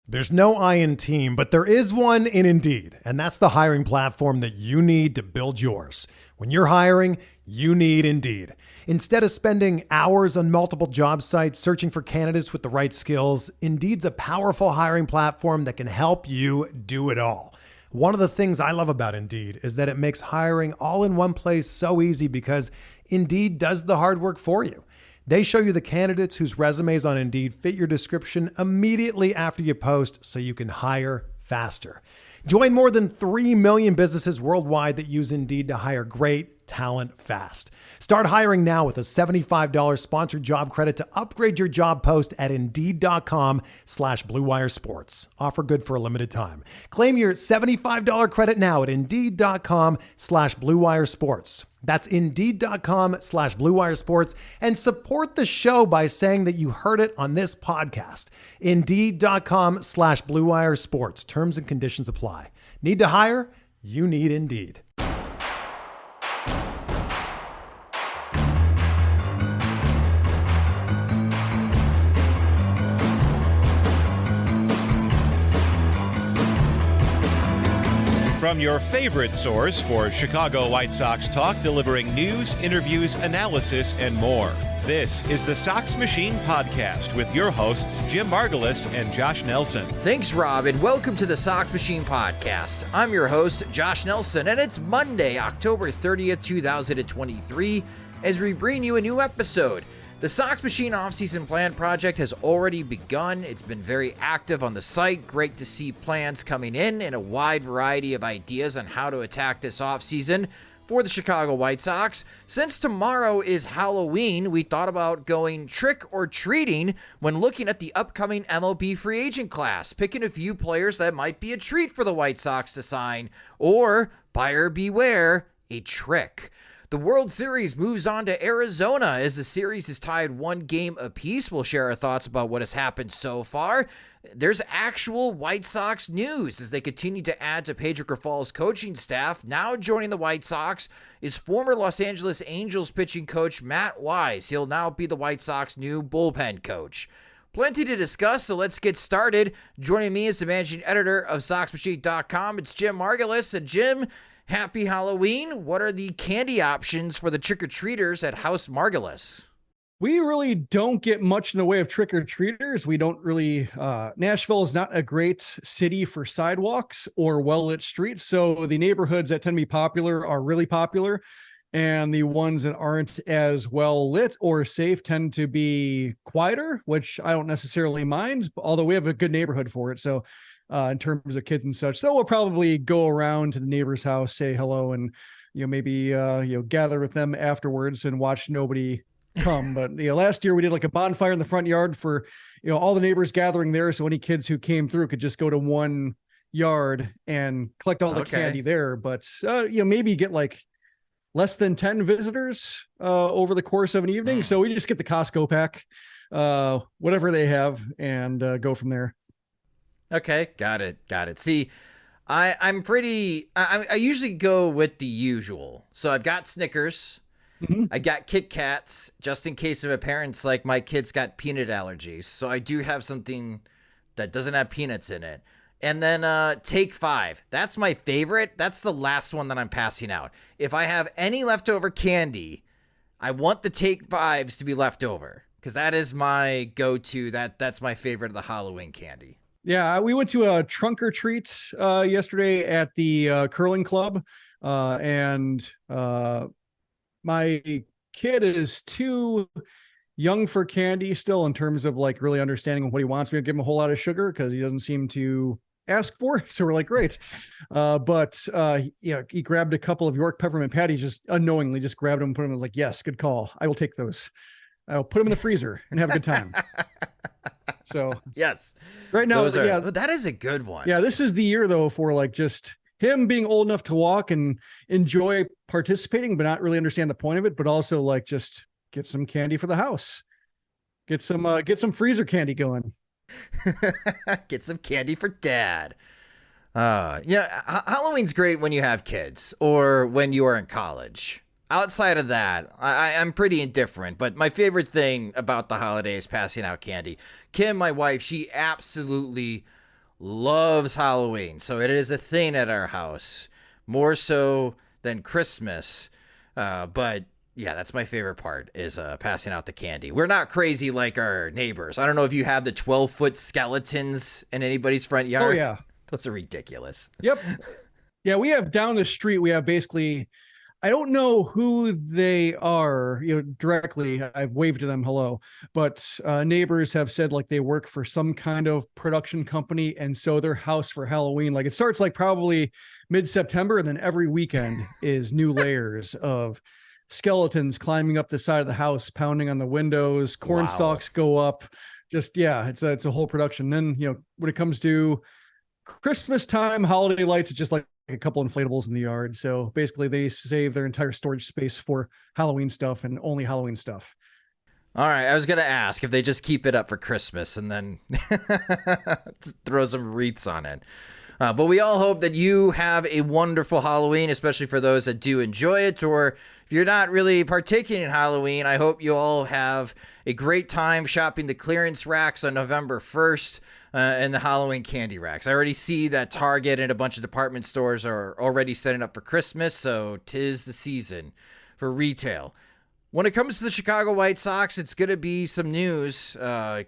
There's no I in team, but there is one in Indeed, and that's the hiring platform that you need to build yours. When you're hiring, you need Indeed. Instead of spending hours on multiple job sites searching for candidates with the right skills, Indeed's a powerful hiring platform that can help you do it all. One of the things I love about Indeed is that it makes hiring all in one place so easy because Indeed does the hard work for you. They show you the candidates whose resumes on Indeed fit your description immediately after you post so you can hire faster. Join more than 3 million businesses worldwide that use Indeed to hire great talent fast. Start hiring now with a $75 sponsored job credit to upgrade your job post at Indeed.com/Blue Wire Sports. Offer good for a limited time. Claim your $75 credit now at Indeed.com/Blue Wire Sports. That's Indeed.com/Blue Wire Sports, and support the show by saying that you heard it on this podcast. Indeed.com/Blue Wire Sports. Terms and conditions apply. Need to hire? You need Indeed. From your favorite source for Chicago White Sox talk, delivering news, interviews, analysis, and more. This is the Sox Machine Podcast with your hosts, Jim Margalus and Josh Nelson. Thanks, Rob, and welcome to the Sox Machine Podcast. I'm your host, Josh Nelson, and it's Monday, October 30th, 2023, as we bring you a new episode. The Sox Machine offseason plan project has already begun. It's been very active on the site. Great to see plans coming in and a wide variety of ideas on how to attack this offseason for the Chicago White Sox. Since tomorrow is Halloween, we thought about going trick or treating when looking at the upcoming MLB free agent class, picking a few players that might be a treat for the White Sox to sign, or buyer beware, a trick. The World Series moves on to Arizona as the series is tied 1 game apiece. We'll share our thoughts about what has happened so far. There's actual White Sox news as they continue to add to Pedro Grifal's coaching staff. Now joining the White Sox is former Los Angeles Angels pitching coach Matt Wise. He'll now be the White Sox new bullpen coach. Plenty to discuss, so let's get started. Joining me is the managing editor of SoxMachine.com. It's Jim Margalus. And Jim, happy Halloween. What are the candy options for the trick-or-treaters at House Margalus? We really don't get much in the way of trick-or-treaters. We don't really, Nashville is not a great city for sidewalks or well-lit streets. So the neighborhoods that tend to be popular are really popular. And the ones that aren't as well lit or safe tend to be quieter, which I don't necessarily mind, although we have a good neighborhood for it. So in terms of kids and such. So we'll probably go around to the neighbor's house, say hello, and, maybe, gather with them afterwards and watch nobody come. But, last year we did like a bonfire in the front yard for, all the neighbors gathering there. So any kids who came through could just go to one yard and collect all the candy there. But, maybe get like less than 10 visitors over the course of an evening. So we just get the Costco pack, whatever they have, and go from there. Okay, got it. See, I usually go with the usual. So I've got Snickers, I got Kit Kats, just in case if a parent's like, my kid's got peanut allergies. So I do have something that doesn't have peanuts in it. And then Take 5. That's my favorite. That's the last one that I'm passing out. If I have any leftover candy, I want the Take 5s to be left over, because that is my go-to. That's my favorite of the Halloween candy. Yeah, we went to a trunk or treat yesterday at the curling club, and my kid is too young for candy still in terms of like really understanding what he wants. We don't give him a whole lot of sugar because he doesn't seem to ask for it. So we're like, great. But he grabbed a couple of York peppermint patties, just unknowingly just grabbed them and put them. I was like, yes, good call. I will take those. I'll put them in the freezer and have a good time. So yes, right now, that is a good one. Yeah, this is the year though for like just him being old enough to walk and enjoy participating, but not really understand the point of it. But also like just get some candy for the house, get some freezer candy going. Get some candy for dad. Halloween's great when you have kids or when you are in college. Outside of that, I'm pretty indifferent, but my favorite thing about the holiday is passing out candy. Kim, my wife, she absolutely loves Halloween. So it is a thing at our house, more so than Christmas. But yeah, that's my favorite part is passing out the candy. We're not crazy like our neighbors. I don't know if you have the 12-foot skeletons in anybody's front yard. Oh, yeah. Those are ridiculous. Yep. Yeah, we have down the street, we have basically, I don't know who they are, directly. I've waved to them hello, but neighbors have said like they work for some kind of production company, and so their house for Halloween, like it starts like probably mid-September, and then every weekend is new layers of skeletons climbing up the side of the house, pounding on the windows, corn stalks go up. Just it's a whole production. Then when it comes to Christmas time, holiday lights, it's just like a couple inflatables in the yard. So basically they save their entire storage space for Halloween stuff and only Halloween stuff. All right. I was going to ask if they just keep it up for Christmas and then throw some wreaths on it. But we all hope that you have a wonderful Halloween, especially for those that do enjoy it. Or if you're not really partaking in Halloween, I hope you all have a great time shopping the clearance racks on November 1st and the Halloween candy racks. I already see that Target and a bunch of department stores are already setting up for Christmas, so 'tis the season for retail. When it comes to the Chicago White Sox, it's going to be some news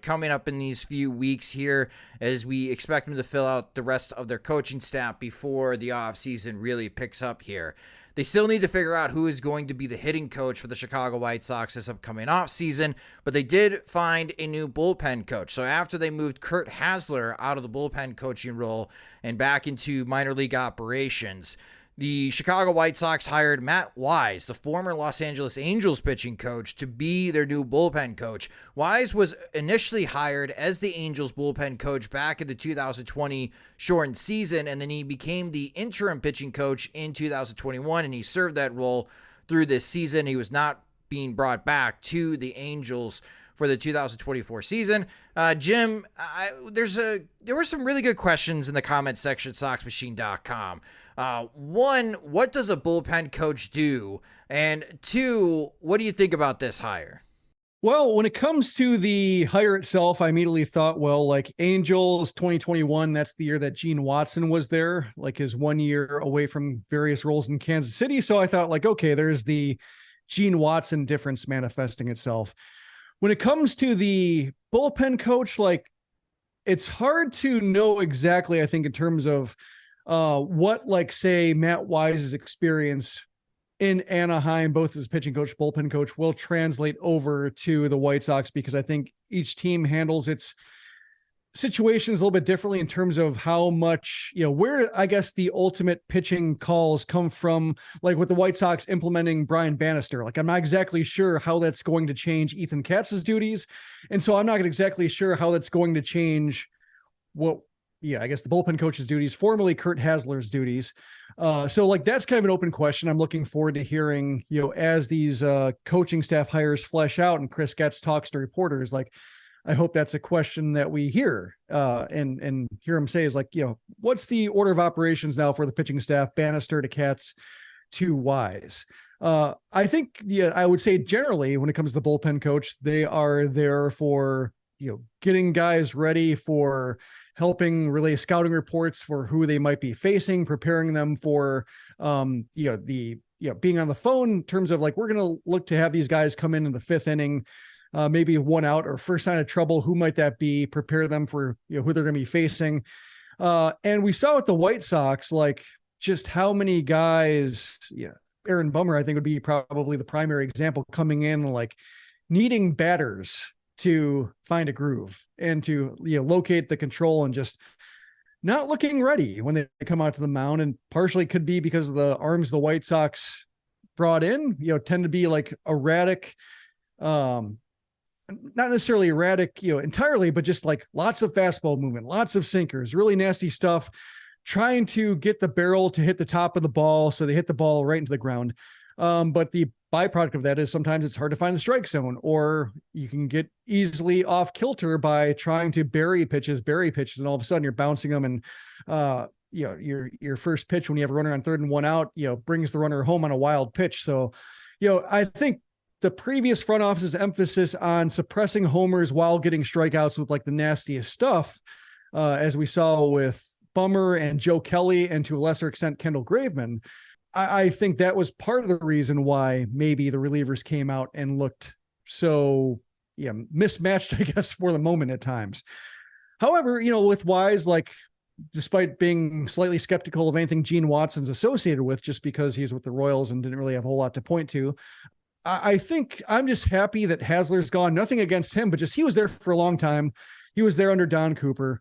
coming up in these few weeks here as we expect them to fill out the rest of their coaching staff before the offseason really picks up here. They still need to figure out who is going to be the hitting coach for the Chicago White Sox this upcoming offseason, but they did find a new bullpen coach. So after they moved Kurt Hasler out of the bullpen coaching role and back into minor league operations, the Chicago White Sox hired Matt Wise, the former Los Angeles Angels pitching coach, to be their new bullpen coach. Wise was initially hired as the Angels bullpen coach back in the 2020 shortened season, and then he became the interim pitching coach in 2021, and he served that role through this season. He was not being brought back to the Angels for the 2024 season. Jim, there were some really good questions in the comments section at SoxMachine.com. One, what does a bullpen coach do? And two, what do you think about this hire? Well, when it comes to the hire itself, I immediately thought, well, like Angels 2021, that's the year that Gene Watson was there, like his 1 year away from various roles in Kansas City. So I thought like, okay, there's the Gene Watson difference manifesting itself. When it comes to the bullpen coach, like it's hard to know exactly, I think, in terms of what, like, say, Matt Wise's experience in Anaheim, both as pitching coach, bullpen coach, will translate over to the White Sox, because I think each team handles its situations a little bit differently in terms of how much, where I guess the ultimate pitching calls come from. Like with the White Sox implementing Brian Bannister, like I'm not exactly sure how that's going to change Ethan Katz's duties. And so I'm not exactly sure how that's going to change I guess the bullpen coach's duties, formerly Kurt Hasler's duties. So like, that's kind of an open question. I'm looking forward to hearing, as these coaching staff hires flesh out and Chris Getz talks to reporters, like, I hope that's a question that we hear and hear him say is like, what's the order of operations now for the pitching staff, Bannister to Katz to Wise? I think, I would say generally when it comes to the bullpen coach, they are there for, getting guys ready, for helping relay scouting reports for who they might be facing, preparing them for, being on the phone in terms of like, we're going to look to have these guys come in the fifth inning, maybe one out or first sign of trouble. Who might that be? Prepare them for, who they're going to be facing. And we saw with the White Sox, like just how many guys, Aaron Bummer, I think would be probably the primary example, coming in, like needing batters to find a groove and to, locate the control, and just not looking ready when they come out to the mound. And partially could be because of the arms the White Sox brought in, tend to be like erratic, not necessarily erratic, entirely, but just like lots of fastball movement, lots of sinkers, really nasty stuff, trying to get the barrel to hit the top of the ball. So they hit the ball right into the ground. But the byproduct of that is sometimes it's hard to find the strike zone, or you can get easily off kilter by trying to bury pitches. And all of a sudden you're bouncing them. And, your first pitch when you have a runner on third and one out, brings the runner home on a wild pitch. So, I think the previous front office's emphasis on suppressing homers while getting strikeouts with like the nastiest stuff, as we saw with Bummer and Joe Kelly, and to a lesser extent, Kendall Graveman. I think that was part of the reason why maybe the relievers came out and looked so mismatched, I guess, for the moment at times. However, with Wise, like, despite being slightly skeptical of anything Gene Watson's associated with, just because he's with the Royals and didn't really have a whole lot to point to, I think I'm just happy that Hasler's gone. Nothing against him, but just he was there for a long time. He was there under Don Cooper.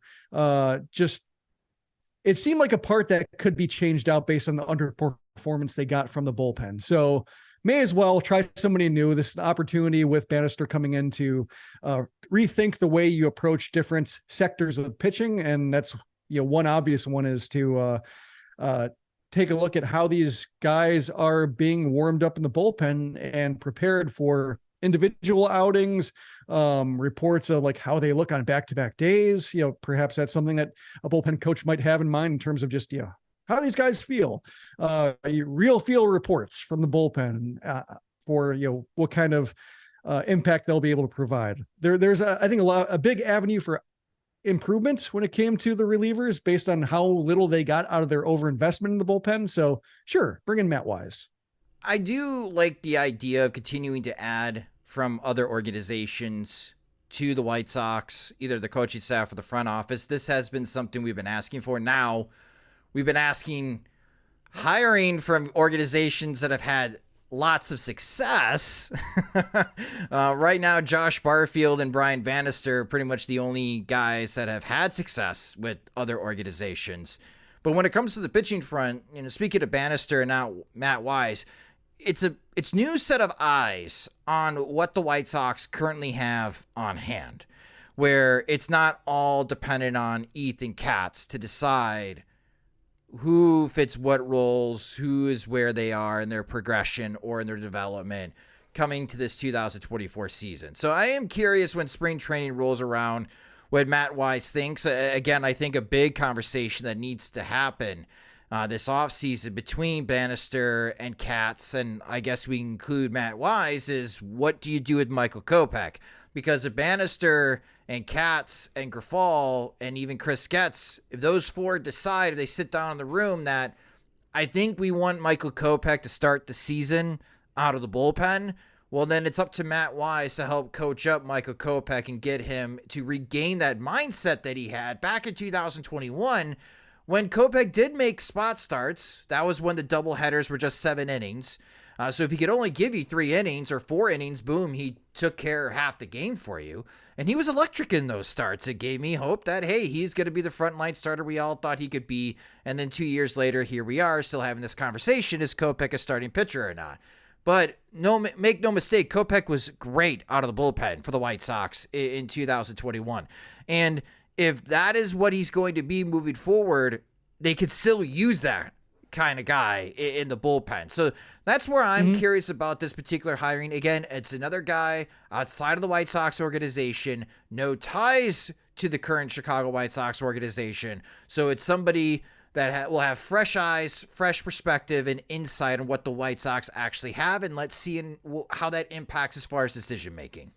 It seemed like a part that could be changed out based on the underperformance they got from the bullpen. So may as well try somebody new. This is an opportunity with Bannister coming in to rethink the way you approach different sectors of pitching. And that's, one obvious one is to take a look at how these guys are being warmed up in the bullpen and prepared for individual outings, reports of like how they look on back-to-back days. Perhaps that's something that a bullpen coach might have in mind in terms of just, how do these guys feel? Real feel reports from the bullpen for, what kind of impact they'll be able to provide. There's I think a big avenue for improvement when it came to the relievers based on how little they got out of their overinvestment in the bullpen. So sure, bring in Matt Wise. I do like the idea of continuing to add from other organizations to the White Sox, either the coaching staff or the front office. This has been something we've been asking for. Now, we've been asking hiring from organizations that have had lots of success. Right now, Josh Barfield and Brian Bannister are pretty much the only guys that have had success with other organizations. But when it comes to the pitching front, speaking of Bannister and now Matt Wise, it's new set of eyes on what the White Sox currently have on hand, where it's not all dependent on Ethan Katz to decide who fits what roles, who is where they are in their progression or in their development coming to this 2024 season. So I am curious when spring training rolls around what Matt Wise thinks. Again, I think a big conversation that needs to happen this offseason between Bannister and Katz, and I guess we include Matt Wise, is what do you do with Michael Kopech? Because if Bannister and Katz and Grifol and even Chris Getz, if those four decide, if they sit down in the room that I think we want Michael Kopech to start the season out of the bullpen, well, then it's up to Matt Wise to help coach up Michael Kopech and get him to regain that mindset that he had back in 2021 when Kopech did make spot starts. That was when the doubleheaders were just 7 innings. So if he could only give you 3 innings or 4 innings, boom, he took care of half the game for you. And he was electric in those starts. It gave me hope that, hey, he's going to be the frontline starter we all thought he could be. And then 2 years later, here we are still having this conversation. Is Kopech a starting pitcher or not? But make no mistake, Kopech was great out of the bullpen for the White Sox in 2021. And if that is what he's going to be moving forward, they could still use that kind of guy in the bullpen. So that's where I'm curious about this particular hiring. Again, it's another guy outside of the White Sox organization, no ties to the current Chicago White Sox organization. So it's somebody that will have fresh eyes, fresh perspective, and insight on what the White Sox actually have. And let's see how that impacts as far as decision making.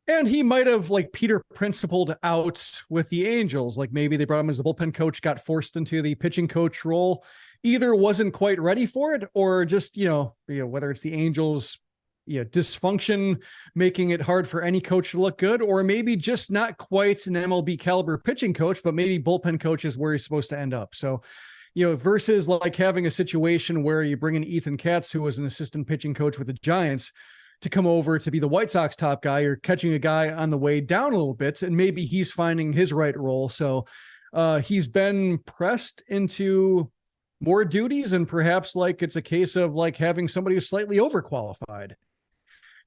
And he might have like Peter principled out with the Angels. Like maybe they brought him as the bullpen coach, got forced into the pitching coach role, either wasn't quite ready for it, or just, whether it's the Angels, dysfunction, making it hard for any coach to look good, or maybe just not quite an MLB caliber pitching coach, but maybe bullpen coach is where he's supposed to end up. So, versus like having a situation where you bring in Ethan Katz, who was an assistant pitching coach with the Giants, to come over to be the White Sox top guy. You're catching a guy on the way down a little bit, and maybe he's finding his right role. So he's been pressed into more duties, and perhaps like it's a case of like having somebody who's slightly overqualified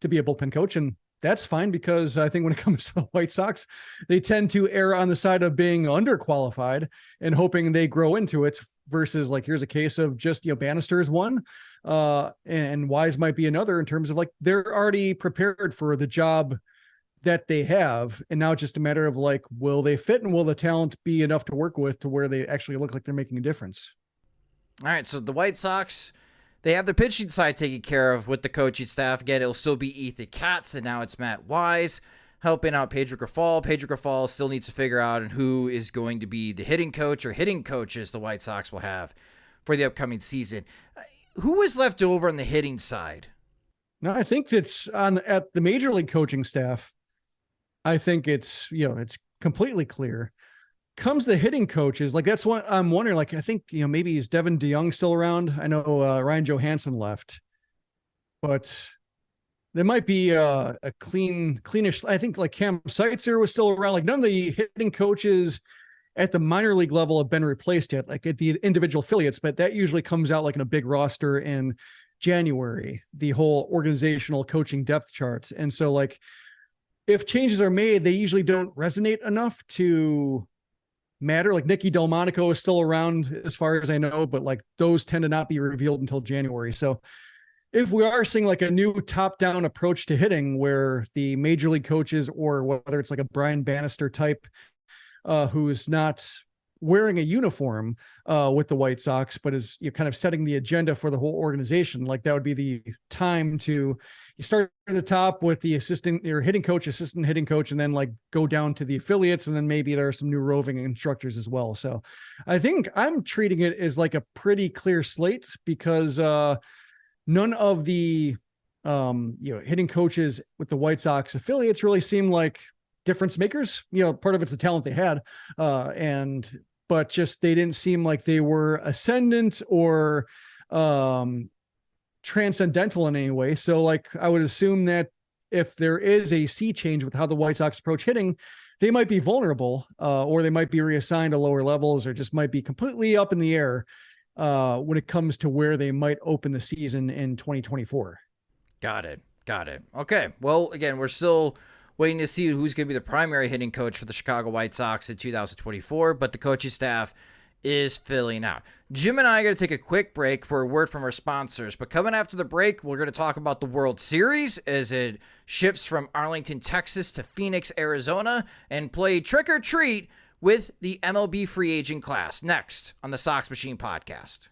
to be a bullpen coach. And that's fine, because I think when it comes to the White Sox, they tend to err on the side of being underqualified and hoping they grow into it, versus like, here's a case of just, Bannister is one, and Wise might be another, in terms of like, they're already prepared for the job that they have. And now it's just a matter of like, will they fit, and will the talent be enough to work with to where they actually look like they're making a difference? All right. So the White Sox, they have the pitching side taken care of with the coaching staff. Again, it'll still be Ethan Katz, and now it's Matt Wise. helping out Pedro Grifol. Pedro Grifol still needs to figure out who is going to be the hitting coach or hitting coaches the White Sox will have for the upcoming season. Who was left over on the hitting side? No, I think it's at the major league coaching staff. I think it's completely clear. Comes the hitting coaches, like that's what I'm wondering. Like, I think, maybe is Devin DeYoung still around? I know Ryan Johansson left, but there might be a cleanish. I think like Cam Seitzer was still around. Like none of the hitting coaches at the minor league level have been replaced yet, like at the individual affiliates, but that usually comes out like in a big roster in January, the whole organizational coaching depth charts. And so like, if changes are made, they usually don't resonate enough to matter. Like Nicky Delmonico is still around as far as I know, but like those tend to not be revealed until January. So if we are seeing like a new top-down approach to hitting where the major league coaches, or whether it's like a Brian Bannister type, who's not wearing a uniform with the White Sox, but is kind of setting the agenda for the whole organization, like that would be the time to you start at the top with the assistant or hitting coach, assistant hitting coach, and then like go down to the affiliates. And then maybe there are some new roving instructors as well. So I think I'm treating it as like a pretty clear slate because none of the hitting coaches with the White Sox affiliates really seem like difference makers. Part of it's the talent they had, but just they didn't seem like they were ascendant or transcendental in any way. So like I would assume that if there is a sea change with how the White Sox approach hitting, they might be vulnerable, or they might be reassigned to lower levels, or just might be completely up in the air when it comes to where they might open the season in 2024. Got it. Okay. Well, again, we're still waiting to see who's going to be the primary hitting coach for the Chicago White Sox in 2024, but the coaching staff is filling out. Jim and I are going to take a quick break for a word from our sponsors, but coming after the break, we're going to talk about the World Series as it shifts from Arlington, Texas to Phoenix, Arizona, and play trick or treat with the MLB free agent class next on the Sox Machine podcast.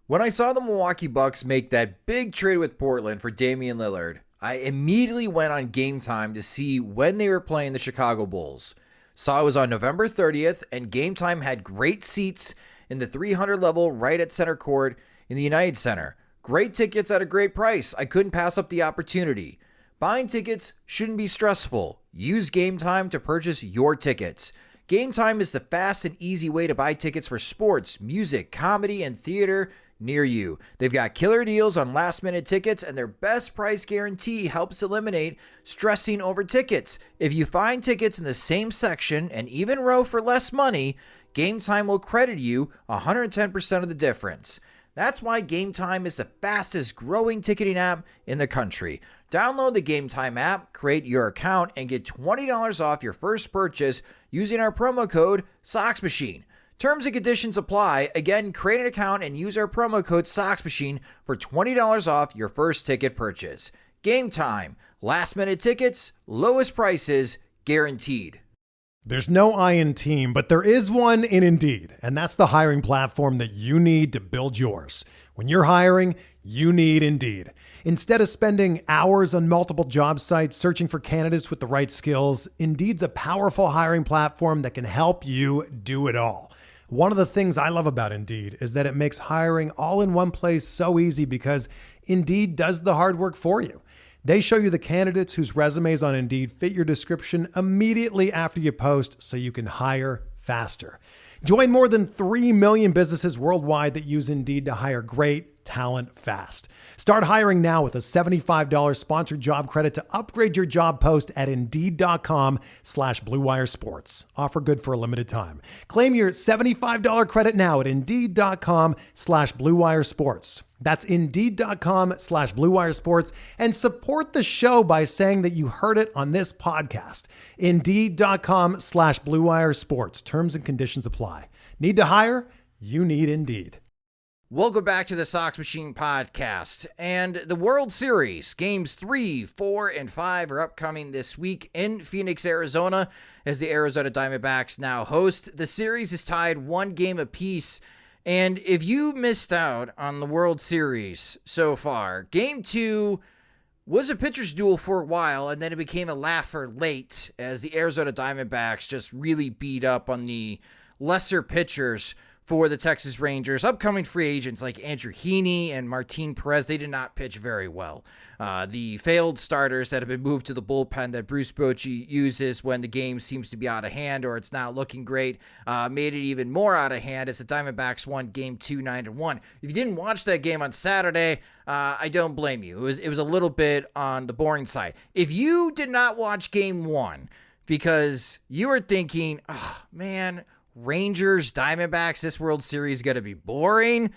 When I saw the Milwaukee Bucks make that big trade with Portland for Damian Lillard, I immediately went on Game Time to see when they were playing the Chicago Bulls. Saw it was on November 30th, and Game Time had great seats in the 300 level right at center court in the United Center. Great tickets at a great price. I couldn't pass up the opportunity. Buying tickets shouldn't be stressful. Use Game Time to purchase your tickets. Game Time is the fast and easy way to buy tickets for sports, music, comedy, and theater near you. They've got killer deals on last-minute tickets, and their best price guarantee helps eliminate stressing over tickets. If you find tickets in the same section and even row for less money, Game Time will credit you 110% of the difference. That's why Game Time is the fastest growing ticketing app in the country. Download the Game Time app, create your account, and get $20 off your first purchase using our promo code SOXMACHINE. Terms and conditions apply. Again, create an account and use our promo code SOXMACHINE for $20 off your first ticket purchase. Game Time. Last minute tickets, lowest prices, guaranteed. There's no I in team, but there is one in Indeed, and that's the hiring platform that you need to build yours. When you're hiring, you need Indeed. Instead of spending hours on multiple job sites searching for candidates with the right skills, Indeed's a powerful hiring platform that can help you do it all. One of the things I love about Indeed is that it makes hiring all in one place so easy because Indeed does the hard work for you. They show you the candidates whose resumes on Indeed fit your description immediately after you post so you can hire faster. Join more than 3 million businesses worldwide that use Indeed to hire great talent fast. Start hiring now with a $75 sponsored job credit to upgrade your job post at Indeed.com/Blue Wire Sports. Offer good for a limited time. Claim your $75 credit now at Indeed.com/Blue Wire Sports. That's Indeed.com/Blue Wire Sports, and support the show by saying that you heard it on this podcast. Indeed.com/Blue Wire Sports. Terms and conditions apply. Need to hire? You need Indeed. Welcome back to the Sox Machine podcast. And the World Series, games 3, 4, and 5 are upcoming this week in Phoenix, Arizona, as the Arizona Diamondbacks now host. The series is tied 1 game apiece. And if you missed out on the World Series so far, game 2 was a pitcher's duel for a while, and then it became a laugher late as the Arizona Diamondbacks just really beat up on the lesser pitchers for the Texas Rangers. Upcoming free agents like Andrew Heaney and Martin Perez, they did not pitch very well. The failed starters that have been moved to the bullpen that Bruce Bochy uses when the game seems to be out of hand or it's not looking great made it even more out of hand as the Diamondbacks won Game 2 9-1. If you didn't watch that game on Saturday, I don't blame you. It was a little bit on the boring side. If you did not watch Game 1 because you were thinking, oh man, Rangers, Diamondbacks, this World Series is going to be boring.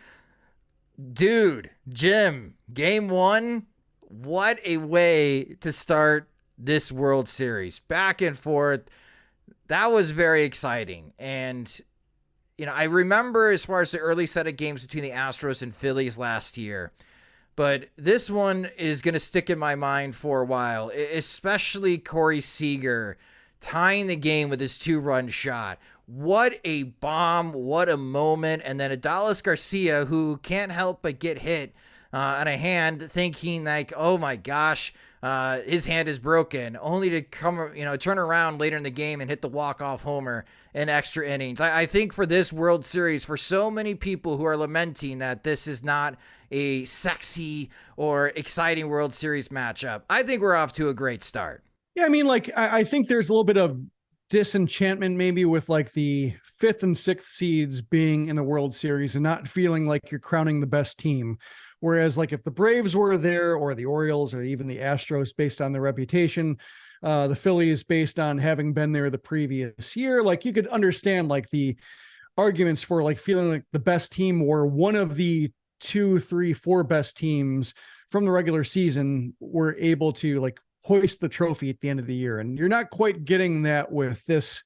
Dude, Jim, Game 1, what a way to start this World Series. Back and forth. That was very exciting. And, I remember as far as the early set of games between the Astros and Phillies last year, but this one is going to stick in my mind for a while, especially Corey Seager tying the game with his 2-run shot. What a bomb, what a moment. And then Adolis Garcia, who can't help but get hit on a hand, thinking like, oh my gosh, his hand is broken, only to turn around later in the game and hit the walk-off homer in extra innings. I think for this World Series, for so many people who are lamenting that this is not a sexy or exciting World Series matchup, I think we're off to a great start. Yeah, I think there's a little bit of disenchantment maybe with like the 5th and 6th seeds being in the World Series and not feeling like you're crowning the best team. Whereas like if the Braves were there or the Orioles or even the Astros based on their reputation, the Phillies based on having been there the previous year, like you could understand like the arguments for like feeling like the best team or one of the 2, 3, 4 best teams from the regular season were able to like hoist the trophy at the end of the year. And you're not quite getting that with this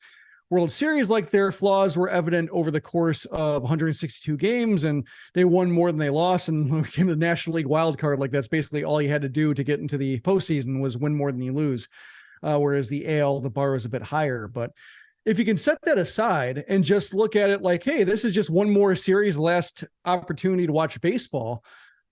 World Series. Like their flaws were evident over the course of 162 games and they won more than they lost. And when we came to the National League wild card, like that's basically all you had to do to get into the postseason was win more than you lose. Whereas the AL, the bar is a bit higher. But if you can set that aside and just look at it like, hey, this is just one more series, last opportunity to watch baseball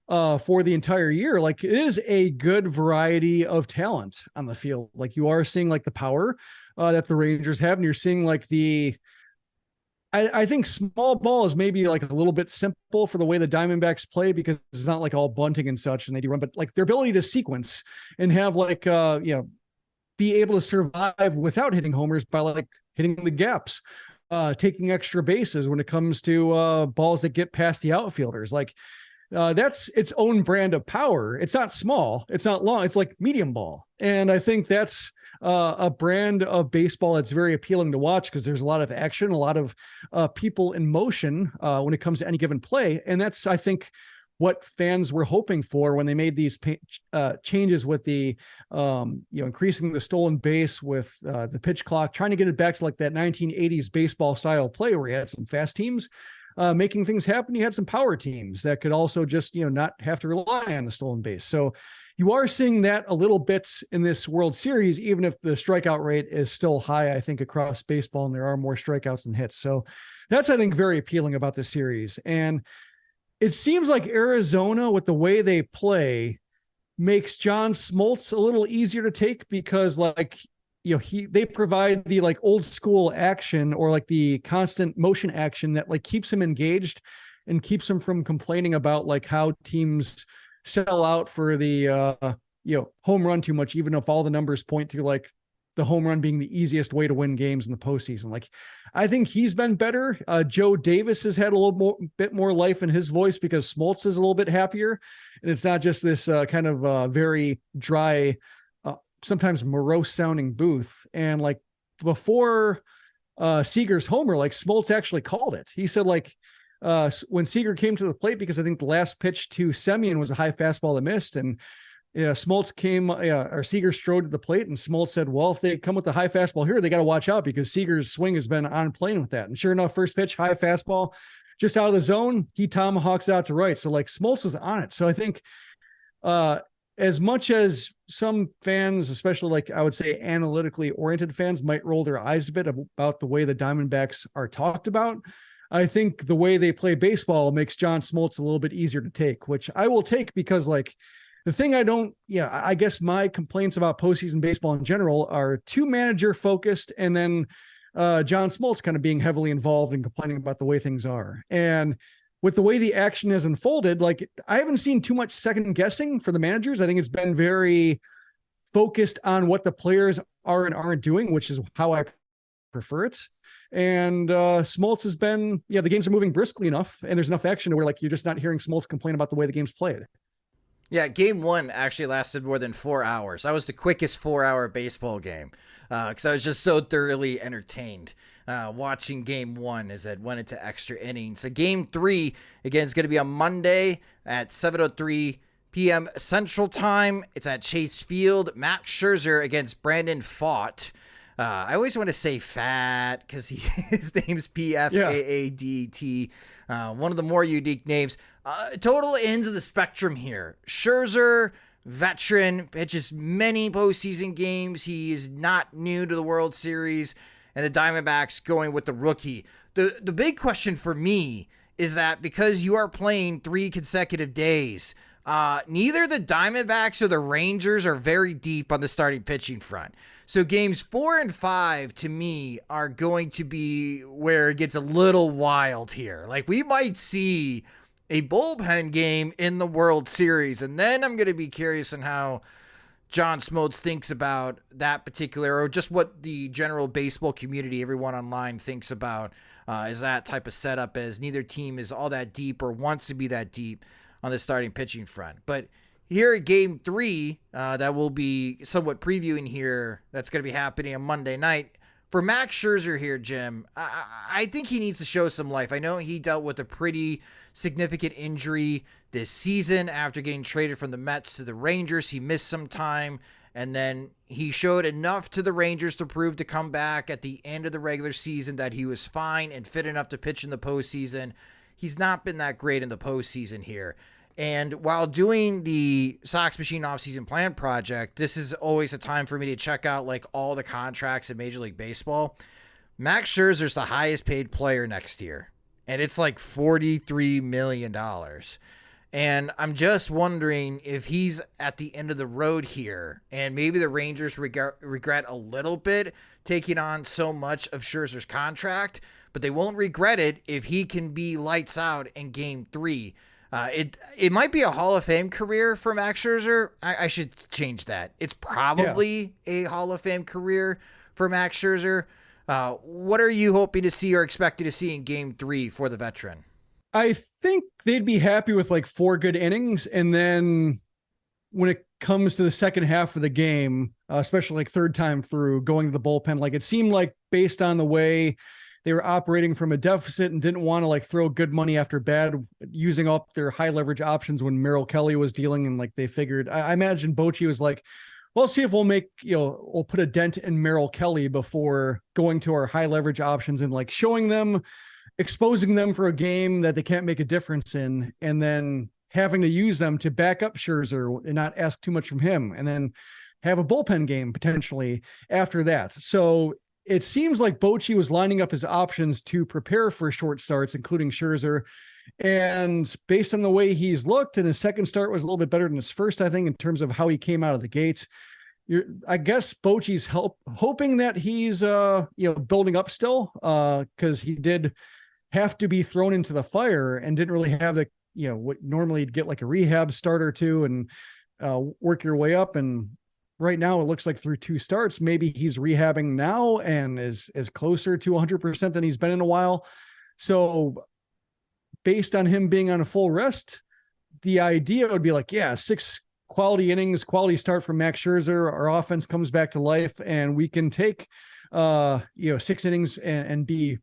for the entire year. Like it is a good variety of talent on the field. Like you are seeing like the power that the Rangers have, and you're seeing like I think small ball is maybe like a little bit simple for the way the Diamondbacks play because it's not like all bunting and such and they do run, but like their ability to sequence and have like, be able to survive without hitting homers by like hitting the gaps, taking extra bases when it comes to balls that get past the outfielders. Like, that's its own brand of power. It's not small, it's not long, it's like medium ball. And I think that's a brand of baseball that's very appealing to watch because there's a lot of action, a lot of people in motion when it comes to any given play. And that's, I think, what fans were hoping for when they made these changes with the, increasing the stolen base with the pitch clock, trying to get it back to like that 1980s baseball style play where you had some fast teams making things happen. You had some power teams that could also just, not have to rely on the stolen base. So you are seeing that a little bit in this World Series, even if the strikeout rate is still high, I think, across baseball, and there are more strikeouts than hits. So that's, I think, very appealing about this series. And it seems like Arizona, with the way they play, makes John Smoltz a little easier to take because they provide the like old school action or like the constant motion action that like keeps him engaged and keeps him from complaining about like how teams sell out for the home run too much, even if all the numbers point to like the home run being the easiest way to win games in the postseason. Like I think he's been better. Joe Davis has had a bit more life in his voice because Smoltz is a little bit happier, and it's not just this kind of very dry, sometimes morose sounding booth. And like before Seager's homer, like Smoltz actually called it. He said like when Seager came to the plate, because I think the last pitch to Semien was a high fastball that missed, and Smoltz or Seager strode to the plate, and Smoltz said, well, if they come with the high fastball here, they got to watch out because Seager's swing has been on plane with that. And sure enough, first pitch, high fastball, just out of the zone, he tomahawks out to right. So like Smoltz is on it. So I think as much as some fans, especially like I would say analytically oriented fans, might roll their eyes a bit about the way the Diamondbacks are talked about, I think the way they play baseball makes John Smoltz a little bit easier to take, which I will take because like The thing I guess my complaints about postseason baseball in general are too manager focused, and then John Smoltz kind of being heavily involved and complaining about the way things are. And with the way the action has unfolded, like I haven't seen too much second guessing for the managers. I think it's been very focused on what the players are and aren't doing, which is how I prefer it. And Smoltz has been, the games are moving briskly enough, and there's enough action to where like you're just not hearing Smoltz complain about the way the game's played. Yeah, game one actually lasted more than 4 hours. That was the quickest 4-hour baseball game because I was just so thoroughly entertained watching game one as it went into extra innings. So game three, again, is going to be on Monday at 7:03 p.m. Central Time. It's at Chase Field. Max Scherzer against Brandon Pfaadt. I always want to say Fat because his name's Pfaadt. One of the more unique names. Total ends of the spectrum here. Scherzer, veteran, pitches many postseason games. He is not new to the World Series, and the Diamondbacks going with the rookie. The big question for me is that because you are playing 3 consecutive days, neither the Diamondbacks or the Rangers are very deep on the starting pitching front. So games 4 and 5 to me are going to be where it gets a little wild here. Like we might see a bullpen game in the World Series. And then I'm going to be curious on how John Smoltz thinks about that particular, or just what the general baseball community, everyone online thinks about is that type of setup, as neither team is all that deep or wants to be that deep on the starting pitching front. But here at game 3, that we'll be somewhat previewing here, that's going to be happening on Monday night. For Max Scherzer here, Jim, I think he needs to show some life. I know he dealt with a pretty significant injury this season after getting traded from the Mets to the Rangers. He missed some time, and then he showed enough to the Rangers to prove to come back at the end of the regular season that he was fine and fit enough to pitch in the postseason. He's not been that great in the postseason here. And while doing the Sox Machine offseason plan project, this is always a time for me to check out like all the contracts in Major League Baseball. Max Scherzer's the highest paid player next year, and it's like $43 million. And I'm just wondering if he's at the end of the road here, and maybe the Rangers regret a little bit taking on so much of Scherzer's contract, but they won't regret it if he can be lights out in game 3. It might be a Hall of Fame career for Max Scherzer. I should change that. It's probably a Hall of Fame career for Max Scherzer. What are you hoping to see or expected to see in game 3 for the veteran? I think they'd be happy with like 4 good innings. And then when it comes to the second half of the game, especially like third time through, going to the bullpen, like it seemed like based on the way they were operating from a deficit and didn't want to like throw good money after bad, using up their high leverage options when Merrill Kelly was dealing. And like they figured, I imagine Bochy was like, well, see if we'll we'll put a dent in Merrill Kelly before going to our high leverage options and like showing them, exposing them for a game that they can't make a difference in, and then having to use them to back up Scherzer and not ask too much from him, and then have a bullpen game potentially after that. So it seems like Bochy was lining up his options to prepare for short starts, including Scherzer. And based on the way he's looked, and his second start was a little bit better than his first, I think, in terms of how he came out of the gate. I guess Bochy's hoping that he's building up still, because he did have to be thrown into the fire and didn't really have the what normally you'd get like a rehab start or two and work your way up. And right now it looks like through 2 starts, maybe he's rehabbing now and is closer to 100% than he's been in a while. So based on him being on a full rest, the idea would be like, 6 quality innings, quality start from Max Scherzer. Our offense comes back to life and we can take 6 innings and be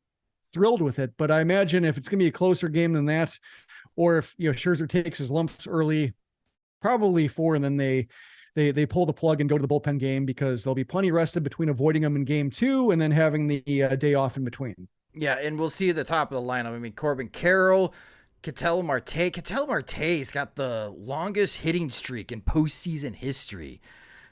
thrilled with it. But I imagine if it's going to be a closer game than that, or if Scherzer takes his lumps early, probably 4, and then they pull the plug and go to the bullpen game, because they'll be plenty rested between avoiding them in game 2 and then having the day off in between. Yeah, and we'll see at the top of the lineup. I mean, Corbin Carroll, Ketel Marte. Ketel Marte's got the longest hitting streak in postseason history.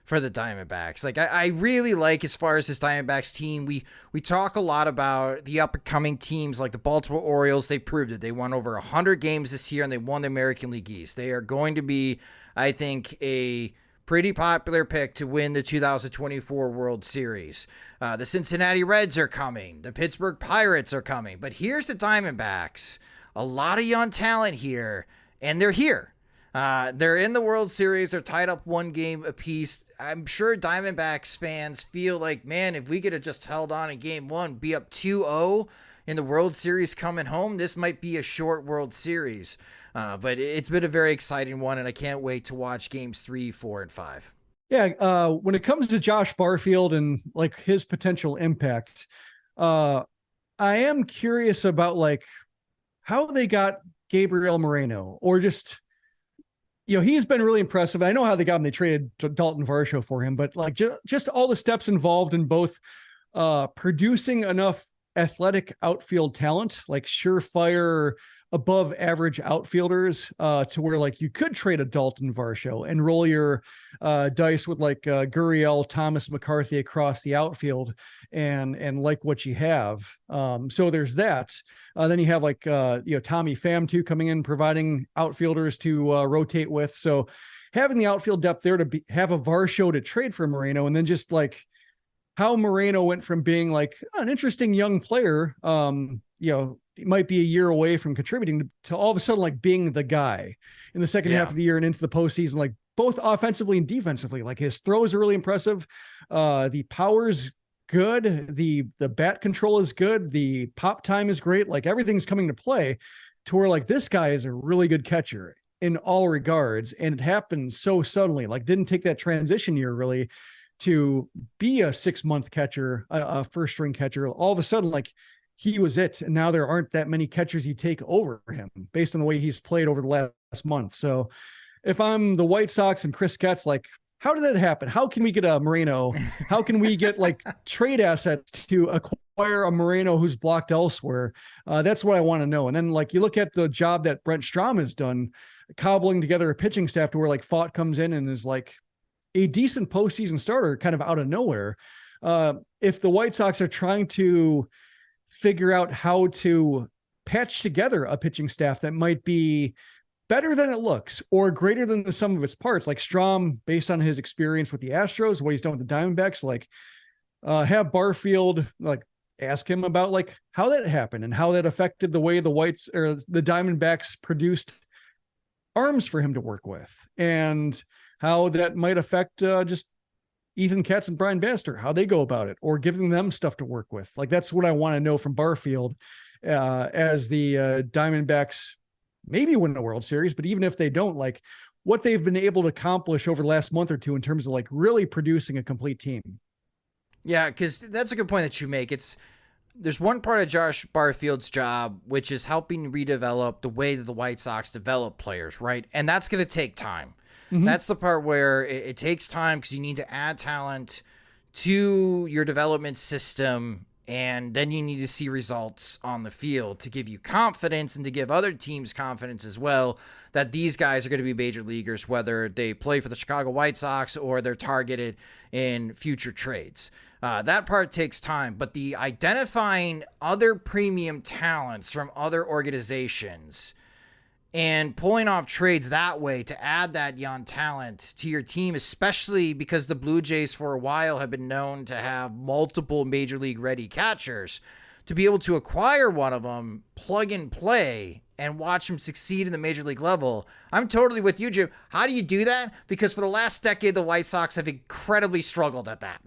for the Diamondbacks. Like I really like, as far as this Diamondbacks team, we talk a lot about the up-and-coming teams like the Baltimore Orioles. They proved it. They won over 100 games this year, and they won the American League East. They are going to be, I think, a pretty popular pick to win the 2024 World Series. The Cincinnati Reds are coming. The Pittsburgh Pirates are coming. But here's the Diamondbacks. A lot of young talent here, and they're here. They're in the World Series. They're tied up one game apiece. I'm sure Diamondbacks fans feel like, man, if we could have just held on in game one, be up 2-0 in the World Series coming home, this might be a short World Series. But it's been a very exciting one, and I can't wait to watch games 3, 4, and 5. Yeah. When it comes to Josh Barfield and like his potential impact, I am curious about like how they got Gabriel Moreno, or just, he's been really impressive. I know how they got him. They traded Dalton Varsho for him, but like just all the steps involved in both producing enough athletic outfield talent, like surefire above average outfielders, to where like you could trade a Dalton Varsho and roll your dice with like Gurriel, Thomas, McCarthy across the outfield and like what you have. So there's that. Then you have like, Tommy Pham too, coming in, providing outfielders to rotate with. So having the outfield depth there to have a Varsho to trade for Moreno, and then just like how Moreno went from being like an interesting young player, it might be a year away from contributing, to all of a sudden like being the guy in the second half of the year and into the postseason, like both offensively and defensively. Like his throws are really impressive. The power's good. The bat control is good. The pop time is great. Like everything's coming to play to where like this guy is a really good catcher in all regards. And it happened so suddenly, like didn't take that transition year really to be a 6-month catcher, a first string catcher. All of a sudden, like he was it. And now there aren't that many catchers you take over him based on the way he's played over the last month. So if I'm the White Sox and Chris Getz, like, how did that happen? How can we get a Moreno? How can we get like trade assets to acquire a Moreno who's blocked elsewhere? That's what I want to know. And then like you look at the job that Brent Strom has done, cobbling together a pitching staff to where like Fott comes in and is like a decent postseason starter kind of out of nowhere. If the White Sox are trying to figure out how to patch together a pitching staff that might be better than it looks or greater than the sum of its parts, like Strom, based on his experience with the Astros, what he's done with the Diamondbacks, like have Barfield, like ask him about like how that happened and how that affected the way the Whites or the Diamondbacks produced arms for him to work with, and how that might affect just Ethan Katz and Brian Baster, how they go about it, or giving them stuff to work with. Like, that's what I want to know from Barfield as the Diamondbacks maybe win the World Series, but even if they don't, like what they've been able to accomplish over the last month or two in terms of like really producing a complete team. Yeah, because that's a good point that you make. There's one part of Josh Barfield's job, which is helping redevelop the way that the White Sox develop players, right? And that's going to take time. Mm-hmm. That's the part where it takes time because you need to add talent to your development system, and then you need to see results on the field to give you confidence and to give other teams confidence as well that these guys are going to be major leaguers, whether they play for the Chicago White Sox or they're targeted in future trades. That part takes time, but the identifying other premium talents from other organizations and pulling off trades that way to add that young talent to your team, especially because the Blue Jays for a while have been known to have multiple major league ready catchers, to be able to acquire one of them, plug and play, and watch them succeed in the major league level. I'm totally with you, Jim. How do you do that? Because for the last decade, the White Sox have incredibly struggled at that.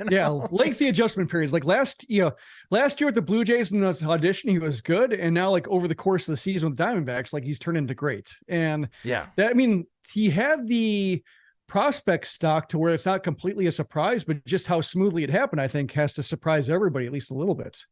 Yeah, lengthy adjustment periods. Like last year with the Blue Jays in this audition, he was good. And now like over the course of the season with the Diamondbacks, like he's turned into great. And yeah, that, I mean, he had the prospect stock to where it's not completely a surprise, but just how smoothly it happened, I think, has to surprise everybody at least a little bit.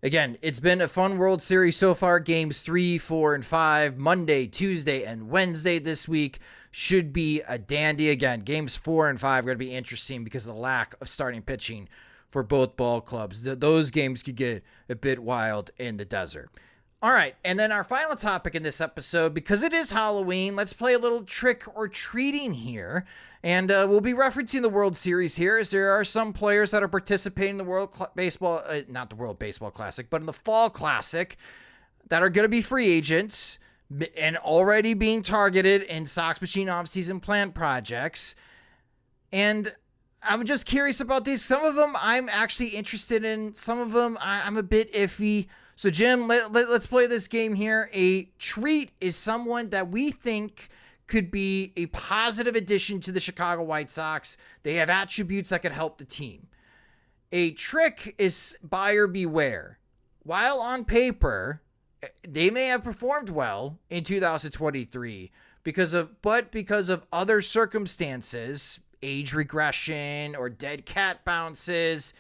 Again, it's been a fun World Series so far. Games 3, 4, and 5, Monday, Tuesday, and Wednesday this week should be a dandy. Again, games 4 and 5 are going to be interesting because of the lack of starting pitching for both ball clubs. Those games could get a bit wild in the desert. All right, and then our final topic in this episode, because it is Halloween, let's play a little trick or treating here. And we'll be referencing the World Series here, as there are some players that are participating in the not the World Baseball Classic, but in the Fall Classic, that are going to be free agents and already being targeted in Sox Machine offseason plan projects. And I'm just curious about these. Some of them I'm actually interested in. Some of them I'm a bit iffy. So, Jim, let's play this game here. A treat is someone that we think could be a positive addition to the Chicago White Sox. They have attributes that could help the team. A trick is buyer beware. While on paper, they may have performed well in 2023 because of other circumstances, age regression or dead cat bounces,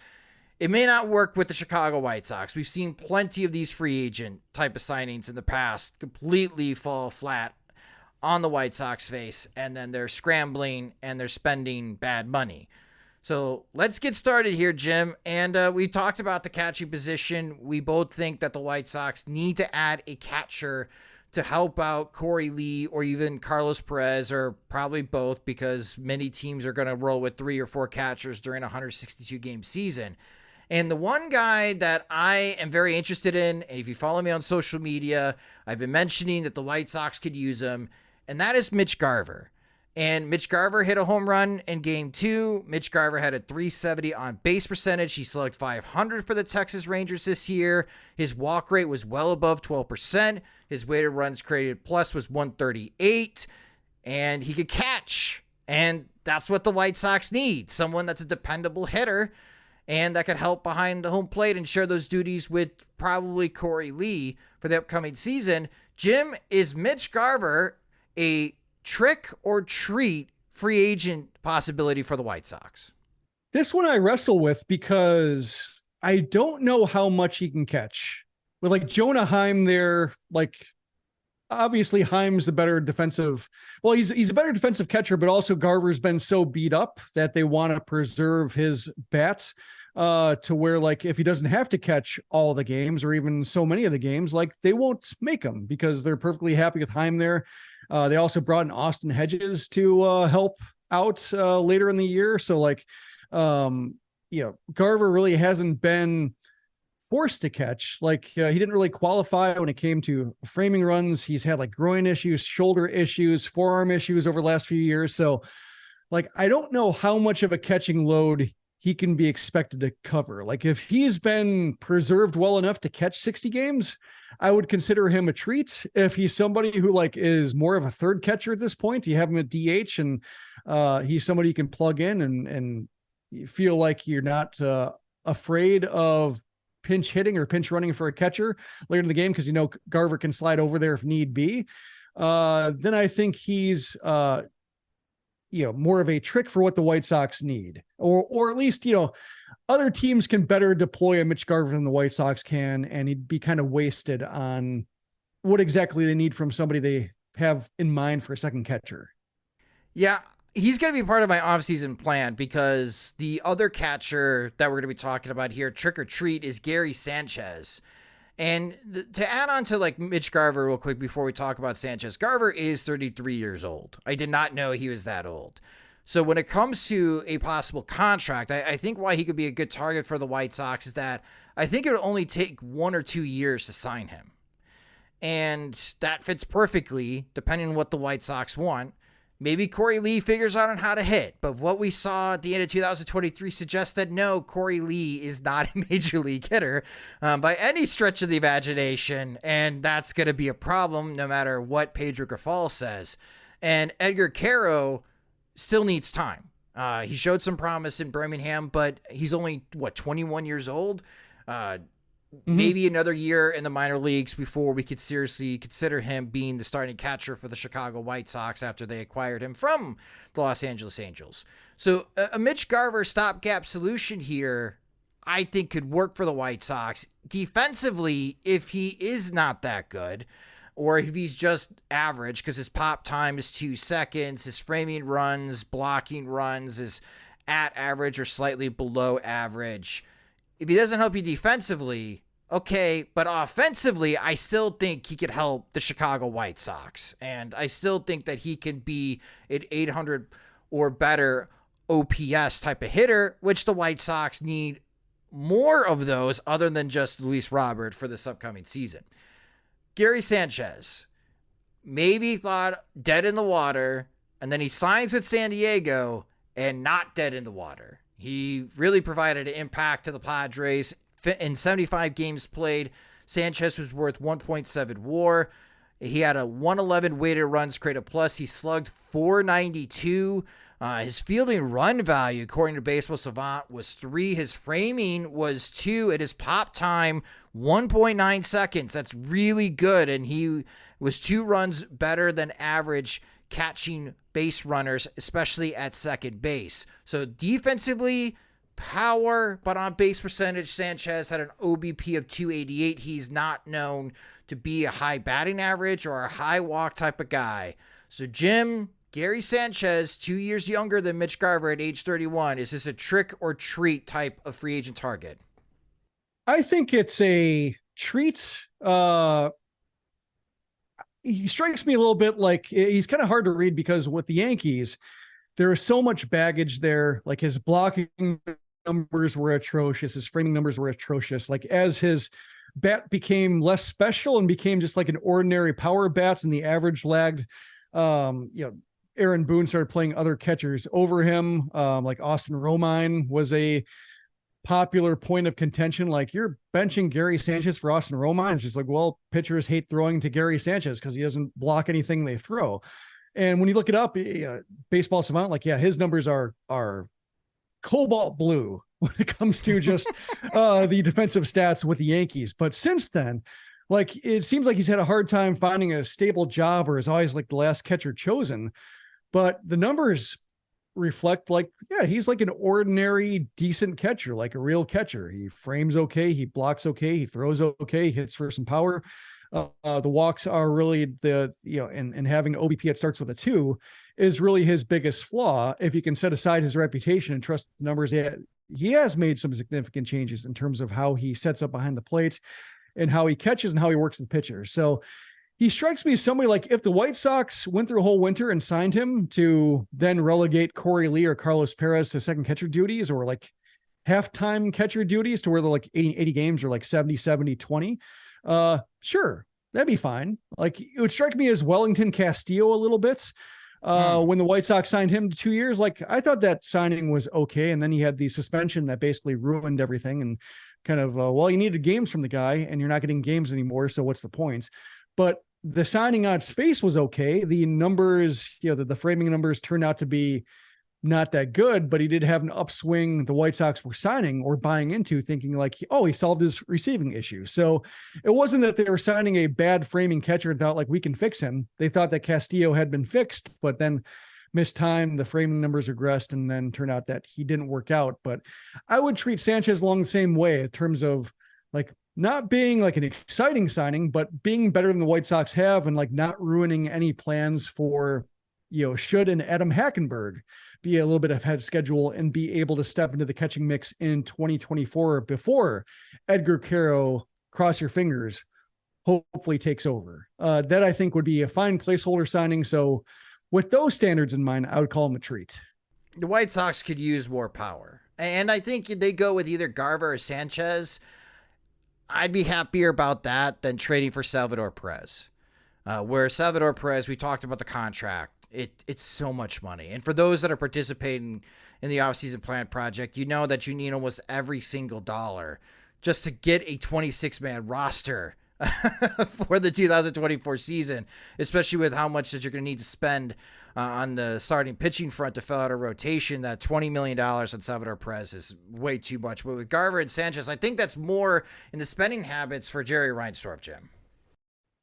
it may not work with the Chicago White Sox. We've seen plenty of these free agent type of signings in the past completely fall flat on the White Sox face, and then they're scrambling and they're spending bad money. So let's get started here, Jim. And we talked about the catching position. We both think that the White Sox need to add a catcher to help out Corey Lee or even Carlos Perez, or probably both, because many teams are going to roll with 3 or 4 catchers during a 162-game season. And the one guy that I am very interested in, and if you follow me on social media, I've been mentioning that the White Sox could use him, and that is Mitch Garver. And Mitch Garver hit a home run in Game 2. Mitch Garver had a .370 on base percentage. He slugged .500 for the Texas Rangers this year. His walk rate was well above 12%. His weighted runs created plus was 138. And he could catch. And that's what the White Sox need. Someone that's a dependable hitter and that could help behind the home plate and share those duties with probably Corey Lee for the upcoming season. Jim, is Mitch Garver a trick or treat free agent possibility for the White Sox? This one I wrestle with because I don't know how much he can catch. With like Jonah Heim there, like obviously Heim's the better defensive. Well, he's a better defensive catcher, but also Garver's been so beat up that they want to preserve his bats to where, like, if he doesn't have to catch all the games or even so many of the games, like they won't make him because they're perfectly happy with Heim there. They also brought in Austin Hedges to help out later in the year. So like, Garver really hasn't been forced to catch. Like he didn't really qualify when it came to framing runs. He's had like groin issues, shoulder issues, forearm issues over the last few years. So like, I don't know how much of a catching load he can be expected to cover. Like if he's been preserved well enough to catch 60 games, I would consider him a treat. If he's somebody who like is more of a third catcher at this point, you have him at DH and he's somebody you can plug in and you feel like you're not afraid of pinch hitting or pinch running for a catcher later in the game, because Garver can slide over there if need be. Then I think he's more of a trick for what the White Sox need, or at least, other teams can better deploy a Mitch Garver than the White Sox can. And he'd be kind of wasted on what exactly they need from somebody they have in mind for a second catcher. Yeah. He's going to be part of my offseason plan because the other catcher that we're going to be talking about here, trick or treat, is Gary Sanchez. And to add on to like Mitch Garver real quick before we talk about Sanchez, Garver is 33 years old. I did not know he was that old. So when it comes to a possible contract, I think why he could be a good target for the White Sox is that I think it would only take 1 or 2 years to sign him. And that fits perfectly depending on what the White Sox want. Maybe Corey Lee figures out on how to hit, but what we saw at the end of 2023 suggests that no, Corey Lee is not a major league hitter by any stretch of the imagination, and that's going to be a problem no matter what Pedro Grifol says. And Edgar Caro still needs time. He showed some promise in Birmingham, but he's only, 21 years old? Maybe another year in the minor leagues before we could seriously consider him being the starting catcher for the Chicago White Sox after they acquired him from the Los Angeles Angels. So a Mitch Garver stopgap solution here, I think, could work for the White Sox. Defensively, if he is not that good, or if he's just average because his pop time is 2 seconds, his framing runs, blocking runs is at average or slightly below average. If he doesn't help you defensively, Okay, but offensively, I still think he could help the Chicago White Sox. And I still think that he can be an 800 or better OPS type of hitter, which the White Sox need more of those other than just Luis Robert for this upcoming season. Gary Sanchez, maybe thought dead in the water, and then he signs with San Diego and not dead in the water. He really provided an impact to the Padres. In 75 games played, Sanchez was worth 1.7 WAR. He had a 111 weighted runs created plus. He slugged 492. His fielding run value, according to Baseball Savant, was 3. His framing was 2. At his pop time, 1.9 seconds. That's really good. And he was 2 runs better than average catching base runners, especially at second base. So defensively, power, but on base percentage, Sanchez had an OBP of 288. He's not known to be a high batting average or a high walk type of guy. So Jim, Gary Sanchez, 2 years younger than Mitch Garver at age 31. Is this a trick or treat type of free agent target? I think it's a treat. He strikes me a little bit like he's kind of hard to read because with the Yankees, there is so much baggage there. Like his blocking numbers were atrocious. His framing numbers were atrocious. Like as his bat became less special and became just like an ordinary power bat and the average lagged, Aaron Boone started playing other catchers over him. Like Austin Romine was a popular point of contention. Like you're benching Gary Sanchez for Austin Romine. It's just like, well, pitchers hate throwing to Gary Sanchez because he doesn't block anything they throw. And when you look it up, Baseball Savant, like, yeah, his numbers are cobalt blue when it comes to just the defensive stats with the Yankees. But since then, like, it seems like he's had a hard time finding a stable job or is always like the last catcher chosen. But the numbers reflect like, yeah, he's like an ordinary, decent catcher, like a real catcher. He frames okay. He blocks okay. He throws okay. He hits for some power. The walks are really and having an OBP that starts with a 2 is really his biggest flaw. If you can set aside his reputation and trust the numbers, he has made some significant changes in terms of how he sets up behind the plate and how he catches and how he works with the pitcher. So he strikes me as somebody like if the White Sox went through a whole winter and signed him to then relegate Corey Lee or Carlos Perez to second catcher duties or like halftime catcher duties to where they're like 80 games or like 70-20. Sure, that'd be fine. Like it would strike me as Wellington Castillo a little bit. When the White Sox signed him to 2 years, like I thought that signing was okay. And then he had the suspension that basically ruined everything and kind of, you needed games from the guy and you're not getting games anymore. So what's the point? But the signing on its face was okay. The numbers, the framing numbers turned out to be not that good, but he did have an upswing the White Sox were signing or buying into thinking like, he solved his receiving issue. So it wasn't that they were signing a bad framing catcher and thought like we can fix him. They thought that Castillo had been fixed, but then missed time, the framing numbers regressed and then turned out that he didn't work out. But I would treat Sanchez along the same way in terms of like not being like an exciting signing, but being better than the White Sox have and like not ruining any plans for, should an Adam Hackenberg be a little bit ahead of schedule and be able to step into the catching mix in 2024 before Edgar Caro, cross your fingers, hopefully takes over. That I think would be a fine placeholder signing. So with those standards in mind, I would call him a treat. The White Sox could use more power. And I think they go with either Garver or Sanchez. I'd be happier about that than trading for Salvador Perez. Where Salvador Perez, we talked about the contract. It's so much money. And for those that are participating in the offseason plan project, you know that you need almost every single dollar just to get a 26-man roster for the 2024 season, especially with how much that you're going to need to spend on the starting pitching front to fill out a rotation. That $20 million on Salvador Perez is way too much. But with Garver and Sanchez, I think that's more in the spending habits for Jerry Reinsdorf, Jim.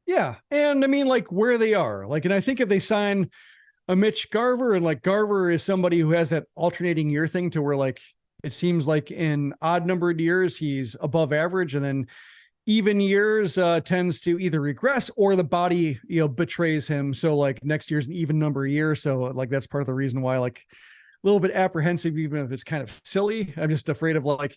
Yeah. And I mean, like where they are, like, and I think if they sign a Mitch Garver, and like Garver is somebody who has that alternating year thing to where like, it seems like in odd numbered years, he's above average. And then even years tends to either regress or the body, betrays him. So like next year's an even number of years. So like, that's part of the reason why like a little bit apprehensive, even if it's kind of silly. I'm just afraid of like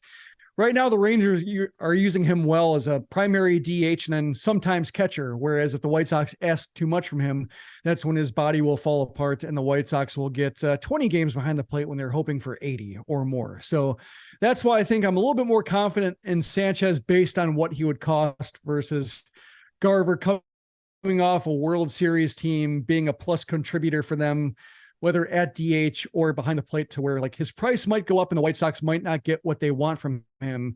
right now the Rangers are using him well as a primary DH and then sometimes catcher. Whereas if the White Sox ask too much from him, that's when his body will fall apart and the White Sox will get 20 games behind the plate when they're hoping for 80 or more. So that's why I think I'm a little bit more confident in Sanchez based on what he would cost versus Garver coming off a World Series team, being a plus contributor for them, whether at DH or behind the plate, to where like his price might go up and the White Sox might not get what they want from him,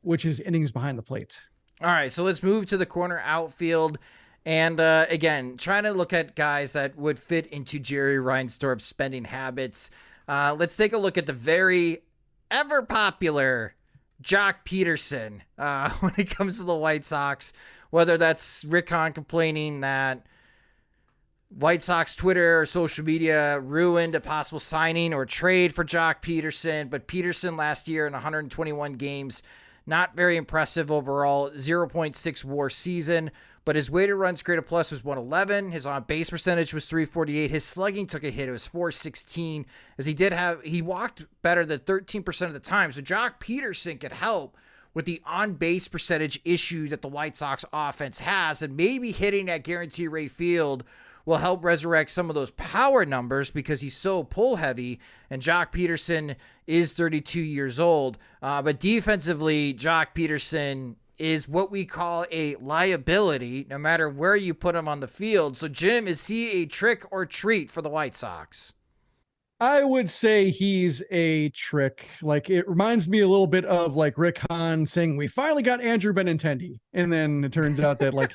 which is innings behind the plate. All right, so let's move to the corner outfield. And again, trying to look at guys that would fit into Jerry Reinsdorf's spending habits. Let's take a look at the very ever popular Jock Pederson when it comes to the White Sox, whether that's Rick Hahn complaining that White Sox Twitter or social media ruined a possible signing or trade for Jock Pederson. But Pederson last year in 121 games, not very impressive overall, 0.6 WAR season, but his weighted runs created plus was 111. His on base percentage was 348. His slugging took a hit. It was 416, as he walked better than 13% of the time. So Jock Pederson could help with the on base percentage issue that the White Sox offense has, and maybe hitting at guarantee rate field will help resurrect some of those power numbers because he's so pull heavy, and Jock Pederson is 32 years old. But defensively, Jock Pederson is what we call a liability no matter where you put him on the field. So Jim, is he a trick or treat for the White Sox? I would say he's a trick. Like, it reminds me a little bit of like Rick Hahn saying, we finally got Andrew Benintendi. And then it turns out that like,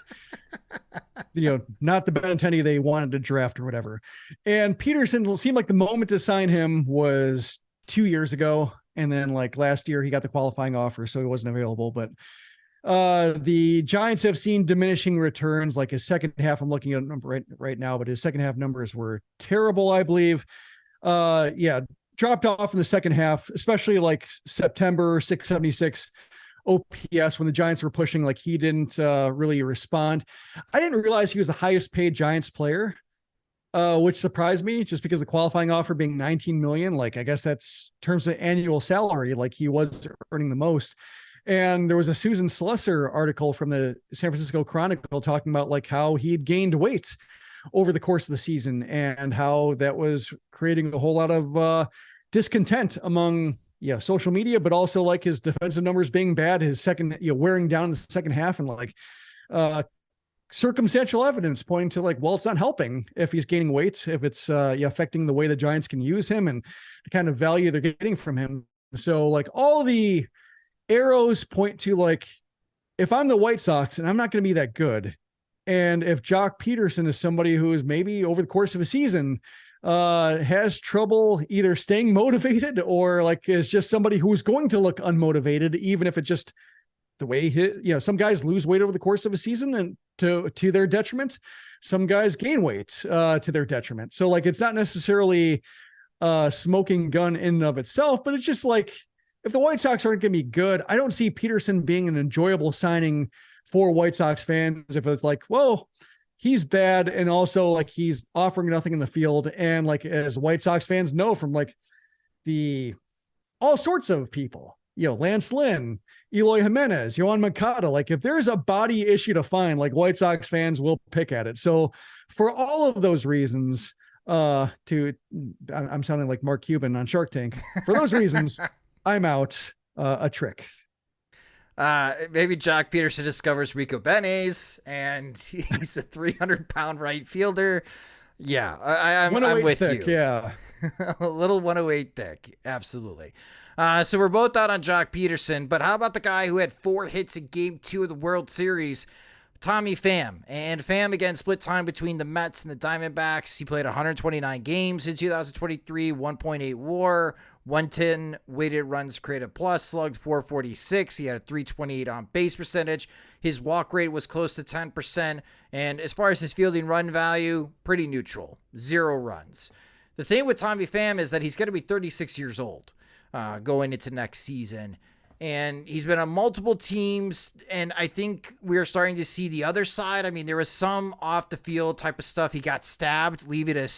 not the Benintendi they wanted to draft or whatever. And Pederson seemed like the moment to sign him was 2 years ago. And then like last year he got the qualifying offer, so he wasn't available. But the Giants have seen diminishing returns. Like his second half, I'm looking at number right now, but his second half numbers were terrible, I believe. Dropped off in the second half, especially like September, 676 OPS when the Giants were pushing. Like he didn't really respond. I didn't realize he was the highest paid Giants player, which surprised me just because the qualifying offer being 19 million. Like, I guess that's in terms of annual salary, like he was earning the most. And there was a Susan Slusser article from the San Francisco Chronicle talking about like how he'd gained weight over the course of the season and how that was creating a whole lot of discontent among social media, but also like his defensive numbers being bad, his second, wearing down in the second half, and like circumstantial evidence pointing to like, well, it's not helping if he's gaining weight, if it's affecting the way the Giants can use him and the kind of value they're getting from him. So like all the arrows point to like, if I'm the White Sox and I'm not going to be that good, and if Jock Pederson is somebody who is maybe over the course of a season has trouble either staying motivated or like is just somebody who is going to look unmotivated, even if it's just the way some guys lose weight over the course of a season and to their detriment, some guys gain weight to their detriment. So like, it's not necessarily a smoking gun in and of itself, but it's just like, if the White Sox aren't going to be good, I don't see Pederson being an enjoyable signing for White Sox fans. If it's like, well, he's bad, and also like he's offering nothing in the field. And like, as White Sox fans know from like all sorts of people, Lance Lynn, Eloy Jimenez, Yohan Moncada, like if there's a body issue to find, like White Sox fans will pick at it. So for all of those reasons, I'm sounding like Mark Cuban on Shark Tank. For those reasons, I'm out. A trick. Maybe Jock Pederson discovers Rico Benes and he's a 300-pound right fielder. Yeah, I'm with thick, you. Yeah. A little 108 thick. Absolutely. So we're both out on Jock Pederson, but how about the guy who had 4 hits in Game 2 of the World Series, Tommy Pham? And Pham, again, split time between the Mets and the Diamondbacks. He played 129 games in 2023, 1.8 WAR, 110 weighted runs created plus, slugged 446. He had a 328 on base percentage. His walk rate was close to 10%. And as far as his fielding run value, pretty neutral, 0 runs. The thing with Tommy Pham is that he's going to be 36 years old going into next season. And he's been on multiple teams, and I think we're starting to see the other side. I mean, there was some off-the-field type of stuff. He got stabbed, leaving a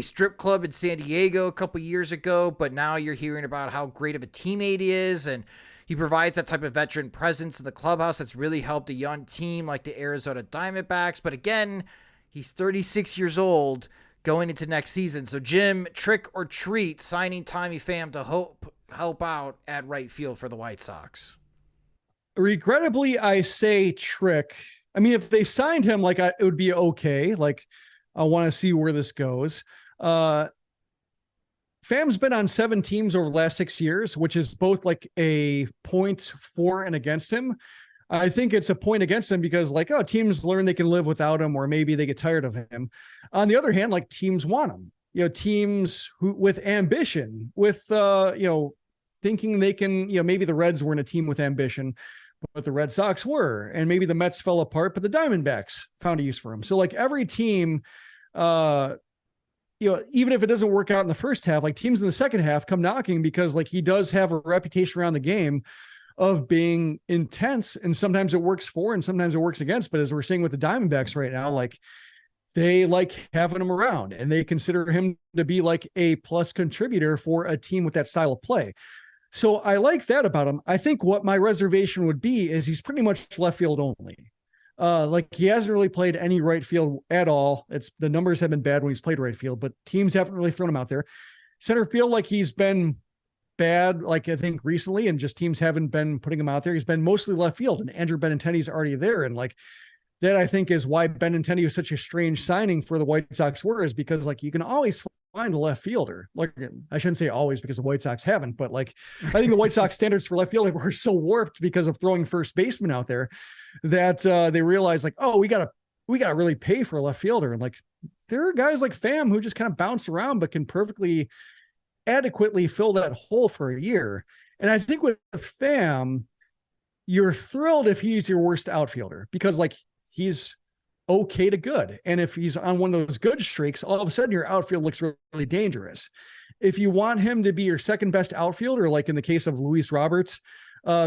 strip club in San Diego a couple years ago, but now you're hearing about how great of a teammate he is, and He provides that type of veteran presence in the clubhouse that's really helped a young team like the Arizona Diamondbacks. But again, he's 36 years old going into next season. So Jim, trick or treat signing Tommy Pham to help out at right field for the White Sox? Regrettably, I say trick. I mean, if they signed him, like it would be okay. Like, I want to see where this goes. Pham's been on 7 teams over the last 6 years, which is both like a point for and against him. I think it's a point against him because like, oh, teams learn they can live without him, or maybe they get tired of him. On the other hand, like teams want him, teams who with ambition, with, thinking they can, maybe the Reds weren't a team with ambition, but the Red Sox were, and maybe the Mets fell apart, but the Diamondbacks found a use for him. So like every team, even if it doesn't work out in the first half, like teams in the second half come knocking because like he does have a reputation around the game of being intense, and sometimes it works for and sometimes it works against. But as we're seeing with the Diamondbacks right now, like they like having him around and they consider him to be like a plus contributor for a team with that style of play. So I like that about him. I think what my reservation would be is he's pretty much left field only. Like he hasn't really played any right field at all. The numbers have been bad when he's played right field, but teams haven't really thrown him out there. Center field, like he's been bad, like I think recently, and just teams haven't been putting him out there. He's been mostly left field, and Andrew Benintendi's already there. And like that, I think is why Benintendi was such a strange signing for the White Sox were, is because like you can always find a left fielder. Like I shouldn't say always because the White Sox haven't, but like I think the White Sox standards for left field were so warped because of throwing first baseman out there that they realized like, oh, we gotta really pay for a left fielder. And like there are guys like Pham who just kind of bounce around but can perfectly adequately fill that hole for a year. And I think with Pham, you're thrilled if he's your worst outfielder because like he's okay to good. And if he's on one of those good streaks, all of a sudden your outfield looks really dangerous. If you want him to be your second best outfielder, like in the case of Luis Roberts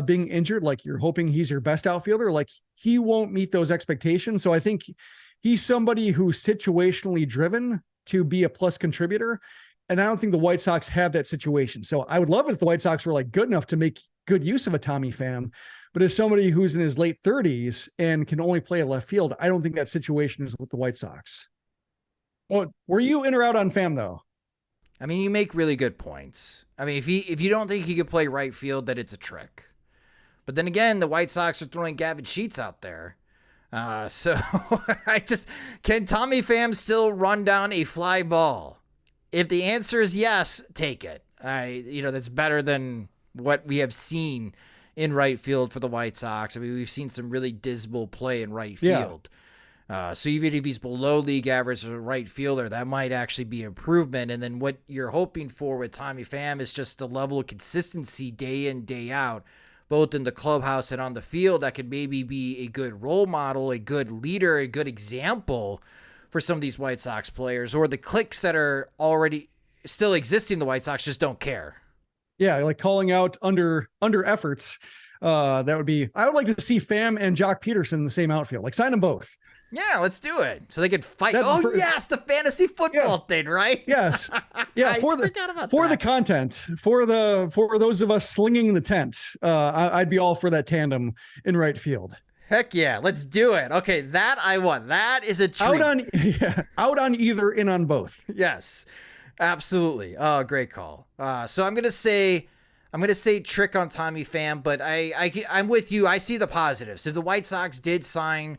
being injured, like you're hoping he's your best outfielder, like he won't meet those expectations. So I think he's somebody who's situationally driven to be a plus contributor. And I don't think the White Sox have that situation. So I would love it if the White Sox were like good enough to make good use of a Tommy Pham. But as somebody who's in his late 30s and can only play a left field, I don't think that situation is with the White Sox. Well, were you in or out on Pham though? I mean, you make really good points. I mean, if you don't think he could play right field, then it's a trick. But then again, the White Sox are throwing Gavin Sheets out there. So can Tommy Pham still run down a fly ball? If the answer is yes, take it. That's better than what we have seen in right field for the White Sox. I mean, we've seen some really dismal play in right field. So even if he's below league average as a right fielder, that might actually be improvement. And then what you're hoping for with Tommy Pham is just the level of consistency day in, day out, both in the clubhouse and on the field, that could maybe be a good role model, a good leader, a good example for some of these White Sox players, or the cliques that are already still existing. The White Sox just don't care. Yeah, like calling out under efforts. That would be. I would like to see Pham and Jock Pederson in the same outfield. Like sign them both. Yeah, let's do it so they could fight. Yes, the fantasy football thing, right? Yes, yeah. For the content, for those of us slinging the tent, I'd be all for that tandem in right field. Heck yeah, let's do it. Okay, that I want. That is a treat. Out on either, in on both. Yes, absolutely. Oh, great call. So I'm gonna say trick on Tommy Pham, but I'm with you. I see the positives. If the White Sox did sign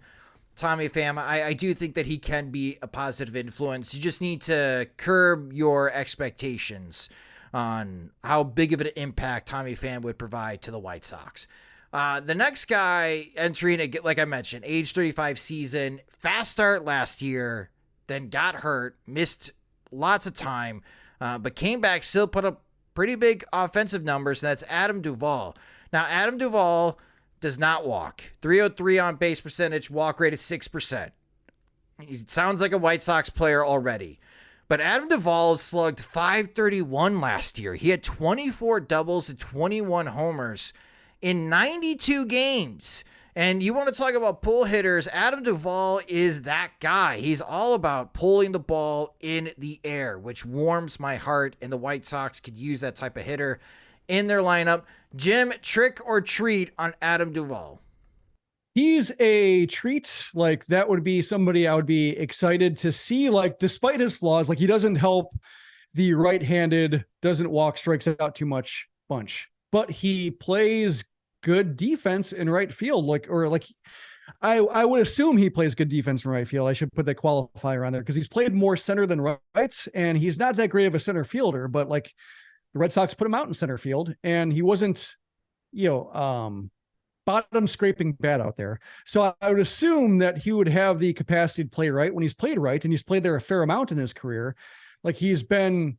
Tommy Pham, I do think that he can be a positive influence. You just need to curb your expectations on how big of an impact Tommy Pham would provide to the White Sox. The next guy entering, like I mentioned, age 35 season, fast start last year, then got hurt, missed lots of time, but came back, still put up pretty big offensive numbers, and that's Adam Duvall. Now, Adam Duvall does not walk. 303 on base percentage, walk rate is 6%. It sounds like a White Sox player already. But Adam Duvall slugged .531 last year. He had 24 doubles and 21 homers in 92 games. And you want to talk about pull hitters, Adam Duvall is that guy. He's all about pulling the ball in the air, which warms my heart, and the White Sox could use that type of hitter in their lineup. Jim, trick or treat on Adam Duvall? He's a treat. Like, that would be somebody I would be excited to see, like, despite his flaws, like he doesn't help the right-handed, doesn't walk, strikes out too much bunch, but he plays good defense in right field. I would assume he plays good defense in right field. I should put that qualifier on there because he's played more center than right, and he's not that great of a center fielder, but like the Red Sox put him out in center field and he wasn't, bottom scraping bad out there. So I would assume that he would have the capacity to play right when he's played right. And he's played there a fair amount in his career. Like, he's been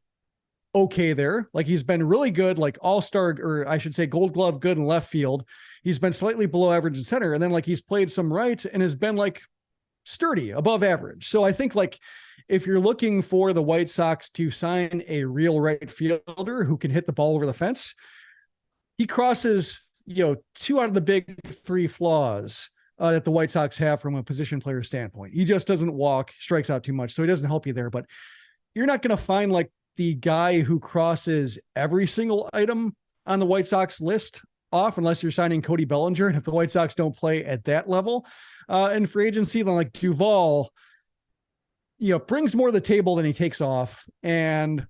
okay there. Like, he's been really good, like all-star, or I should say Gold Glove good in left field. He's been slightly below average in center. And then like he's played some right and has been like sturdy above average. So I think like if you're looking for the White Sox to sign a real right fielder who can hit the ball over the fence, he crosses, two out of the big three flaws that the White Sox have from a position player standpoint. He just doesn't walk, strikes out too much. So he doesn't help you there, but you're not going to find like the guy who crosses every single item on the White Sox list off unless you're signing Cody Bellinger. And if the White Sox don't play at that level in free agency, then like Duvall, brings more to the table than he takes off. And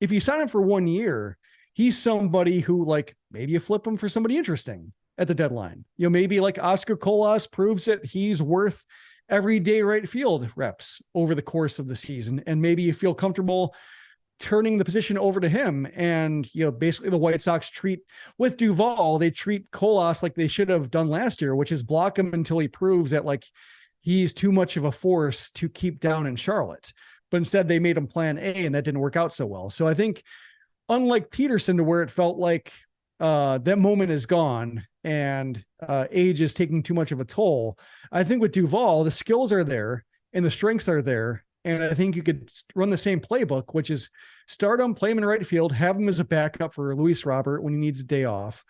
if you sign him for 1 year, he's somebody who like maybe you flip him for somebody interesting at the deadline. Maybe like Oscar Colas proves that he's worth everyday right field reps over the course of the season. And maybe you feel comfortable turning the position over to him. And, basically the White Sox treat with Duvall, they treat Colas like they should have done last year, which is block him until he proves that like he's too much of a force to keep down in Charlotte. But instead they made him plan A, and that didn't work out so well. So I think unlike Pederson, to where it felt like that moment is gone and age is taking too much of a toll, I think with Duvall, the skills are there and the strengths are there. And I think you could run the same playbook, which is start him, play him in right field, have him as a backup for Luis Robert when he needs a day off.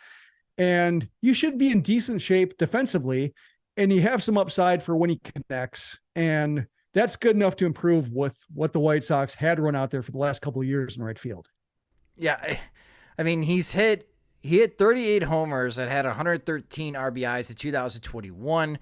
And you should be in decent shape defensively, and you have some upside for when he connects. And that's good enough to improve with what the White Sox had run out there for the last couple of years in right field. Yeah. I mean, he hit 38 homers and had 113 RBIs in 2021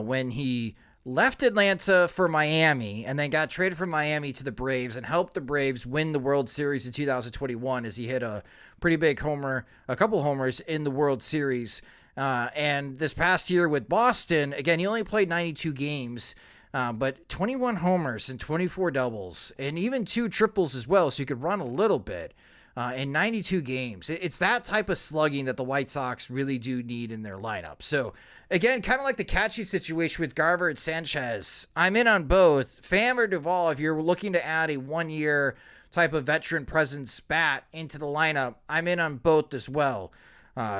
when he left Atlanta for Miami and then got traded from Miami to the Braves and helped the Braves win the World Series in 2021 as he hit a pretty big homer, a couple homers in the World Series. And this past year with Boston, again, he only played 92 games, but 21 homers and 24 doubles and even 2 triples as well. So you could run a little bit. In 92 games. It's that type of slugging that the White Sox really do need in their lineup. So, again, kind of like the catchy situation with Garver and Sanchez, I'm in on both. Pham or Duvall, if you're looking to add a 1-year type of veteran presence bat into the lineup, I'm in on both as well.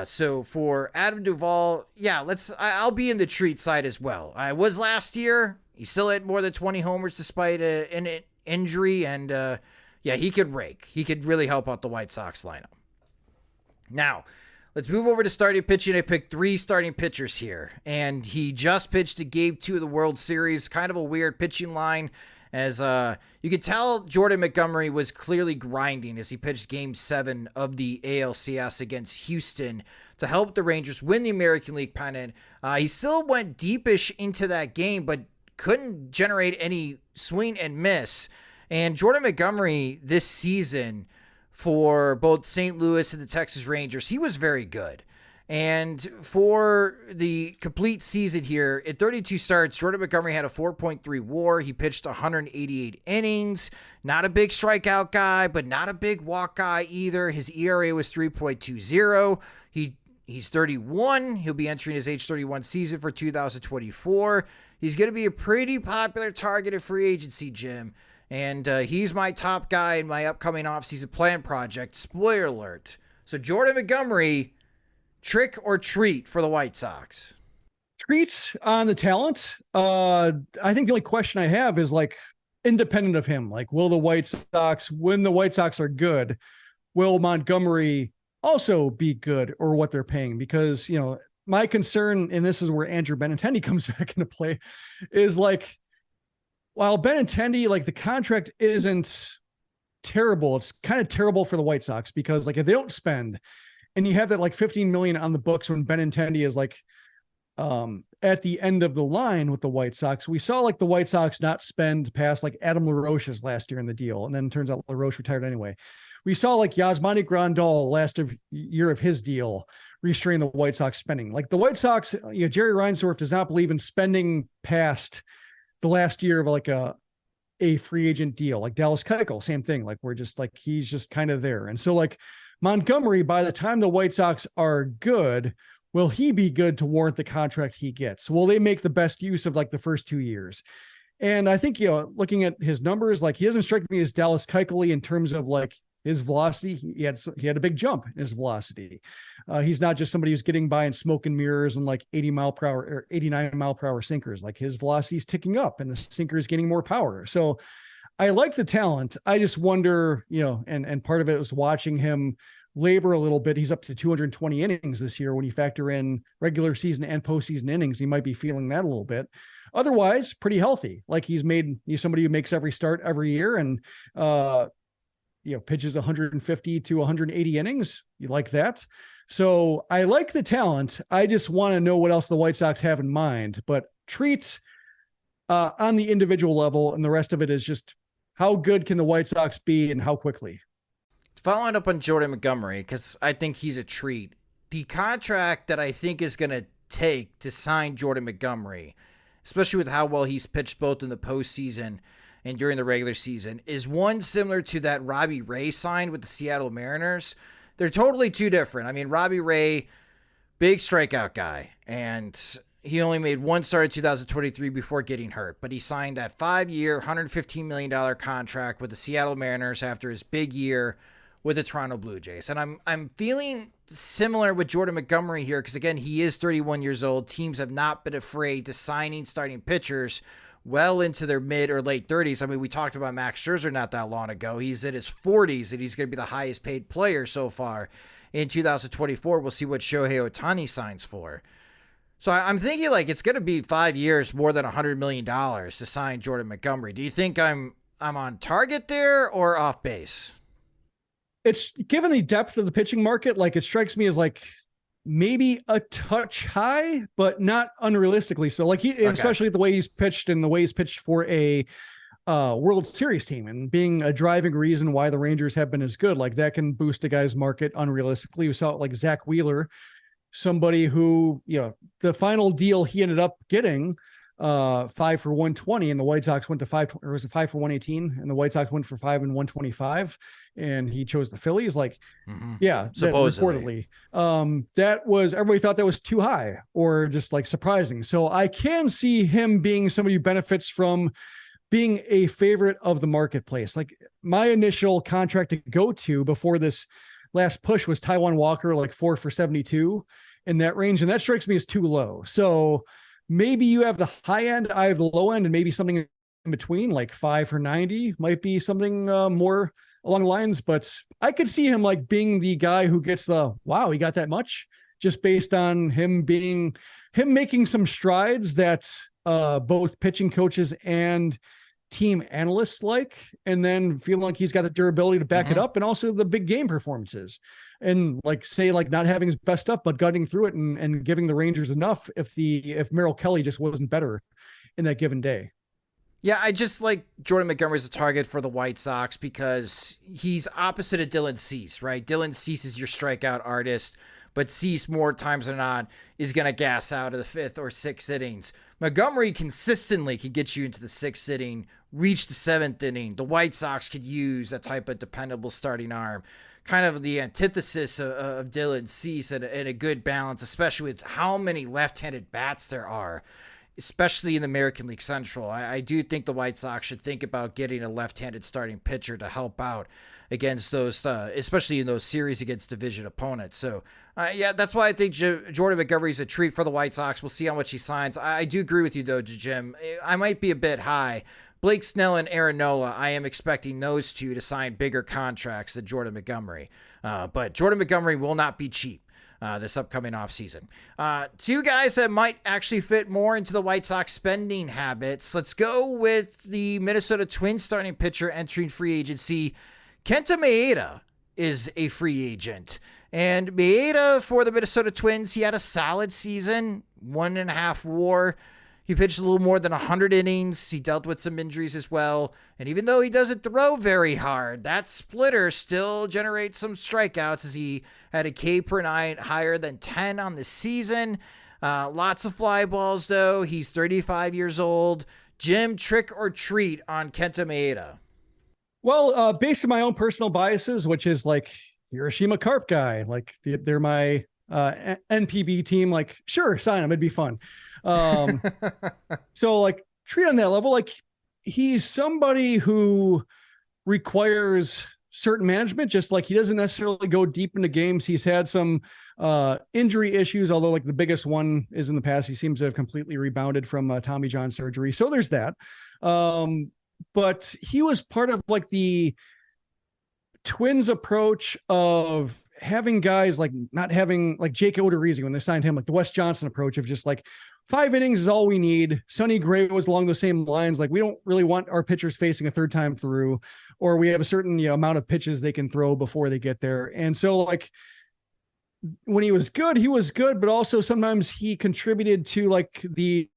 So for Adam Duvall, yeah, I'll be in the treat side as well. I was last year. He still had more than 20 homers despite an injury, and yeah, he could rake. He could really help out the White Sox lineup. Now, let's move over to starting pitching. I picked 3 starting pitchers here, and he just pitched a Game 2 of the World Series. Kind of a weird pitching line, as you could tell Jordan Montgomery was clearly grinding as he pitched Game 7 of the ALCS against Houston to help the Rangers win the American League pennant. He still went deepish into that game, but couldn't generate any swing and miss. And Jordan Montgomery this season for both St. Louis and the Texas Rangers, he was very good. And for the complete season here, at 32 starts, Jordan Montgomery had a 4.3 WAR. He pitched 188 innings. Not a big strikeout guy, but not a big walk guy either. His ERA was 3.20. He's 31. He'll be entering his age 31 season for 2024. He's going to be a pretty popular target of free agency, Jim. And he's my top guy in my upcoming offseason plan project. Spoiler alert. So Jordan Montgomery, trick or treat for the White Sox? Treat on the talent. I think the only question I have is like independent of him. Like, will the White Sox, when the White Sox are good, will Montgomery also be good or what they're paying? Because, my concern, and this is where Andrew Benintendi comes back into play, is like, while Benintendi, like the contract isn't terrible, it's kind of terrible for the White Sox because like if they don't spend and you have that like 15 million on the books when Benintendi is like at the end of the line with the White Sox. We saw like the White Sox not spend past like Adam LaRoche's last year in the deal. And then it turns out LaRoche retired anyway. We saw like Yasmani Grandal year of his deal restrain the White Sox spending. Like the White Sox, Jerry Reinsdorf does not believe in spending past the last year of like a free agent deal. Like Dallas Keuchel, same thing. Like we're just like, he's just kind of there. And so like Montgomery, by the time the White Sox are good, will he be good to warrant the contract he gets? Will they make the best use of like the first 2 years? And I think, looking at his numbers, like he doesn't strike me as Dallas Keuchel in terms of like his velocity. He had a big jump in his velocity. He's not just somebody who's getting by in smoke and mirrors and like 80 mile per hour or 89 mile per hour sinkers. Like his velocity is ticking up and the sinker is getting more power. So I like the talent. I just wonder, and part of it was watching him labor a little bit. He's up to 220 innings this year. When you factor in regular season and postseason innings, he might be feeling that a little bit. Otherwise, pretty healthy. Like he's somebody who makes every start every year and, pitches 150 to 180 innings. You like that? So I like the talent. I just want to know what else the White Sox have in mind, but treats on the individual level. And the rest of it is just how good can the White Sox be and how quickly. Following up on Jordan Montgomery, because I think he's a treat. The contract that I think is going to take to sign Jordan Montgomery, especially with how well he's pitched both in the postseason and during the regular season, is one similar to that Robbie Ray signed with the Seattle Mariners. They're totally two different. I mean, Robbie Ray, big strikeout guy, and he only made one start in 2023 before getting hurt, but he signed that 5-year, $115 million contract with the Seattle Mariners after his big year with the Toronto Blue Jays. And I'm feeling similar with Jordan Montgomery here, because again, he is 31 years old. Teams have not been afraid to signing starting pitchers well into their mid or late 30s. I mean, we talked about Max Scherzer not that long ago. He's in his 40s, and he's going to be the highest paid player so far in 2024. We'll see what Shohei Ohtani signs for. So I'm thinking like it's going to be 5 years, more than $100 million to sign Jordan Montgomery. Do you think I'm on target there or off base? It's given the depth of the pitching market, like it strikes me as like maybe a touch high, but not unrealistically. So like especially the way he's pitched and the way he's pitched for a World Series team and being a driving reason why the Rangers have been as good, like that can boost a guy's market unrealistically. We saw it like Zach Wheeler, somebody who, the final deal he ended up getting 5 for 120 and the White Sox went to 5, or was it 5 for 118 and the White Sox went for 5 and 125 and he chose the Phillies. Like, supposedly, that was, everybody thought that was too high or just like surprising. So I can see him being somebody who benefits from being a favorite of the marketplace. Like my initial contract to go to before this last push was Taijuan Walker, like 4 for 72 in that range. And that strikes me as too low. So maybe you have the high end, I have the low end, and maybe something in between, like 5 for 90 might be something more along the lines. But I could see him like being the guy who gets wow, he got that much, just based on him making some strides that both pitching coaches and team analysts like, and then feeling like he's got the durability to back it up, and also the big game performances, and like say like not having his best up, but gutting through it and giving the Rangers enough if Merrill Kelly just wasn't better in that given day. Yeah, I just like Jordan Montgomery as a target for the White Sox because he's opposite of Dylan Cease, right? Dylan Cease is your strikeout artist, but Cease more times than not is going to gas out of the 5th or 6th innings. Montgomery consistently can get you into the 6th inning, reach the 7th inning. The White Sox could use that type of dependable starting arm. Kind of the antithesis of Dylan Cease and a good balance, especially with how many left-handed bats there are, especially in the American League Central. I do think the White Sox should think about getting a left-handed starting pitcher to help out against those, especially in those series against division opponents. So, that's why I think Jordan Montgomery is a treat for the White Sox. We'll see how much he signs. I do agree with you, though, Jim. I might be a bit high. Blake Snell and Aaron Nola, I am expecting those two to sign bigger contracts than Jordan Montgomery. But Jordan Montgomery will not be cheap this upcoming offseason. Two guys that might actually fit more into the White Sox spending habits. Let's go with the Minnesota Twins starting pitcher entering free agency, Kenta Maeda. is a free agent. And Maeda for the Minnesota Twins, he had a solid season, 1.5 WAR. He pitched a little more than 100 innings. He dealt with some injuries as well. And even though he doesn't throw very hard, that splitter still generates some strikeouts as he had a K per nine higher than 10 on the season. Lots of fly balls, though. He's 35 years old. Jim, trick or treat on Kenta Maeda? Well, based on my own personal biases, which is like Hiroshima Carp guy, like they're my NPB team, like, sure, sign him. It'd be fun. So like treat on that level, like he's somebody who requires certain management, just like he doesn't necessarily go deep into games. He's had some injury issues, although like the biggest one is in the past. He seems to have completely rebounded from Tommy John surgery. So there's that. But he was part of like the Twins approach of having guys like not having like Jake Odorizzi when they signed him, like the Wes Johnson approach of just like 5 innings is all we need. Sonny Gray was along the same lines. Like we don't really want our pitchers facing a third time through, or we have a certain amount of pitches they can throw before they get there. And so like when he was good, but also sometimes he contributed to like the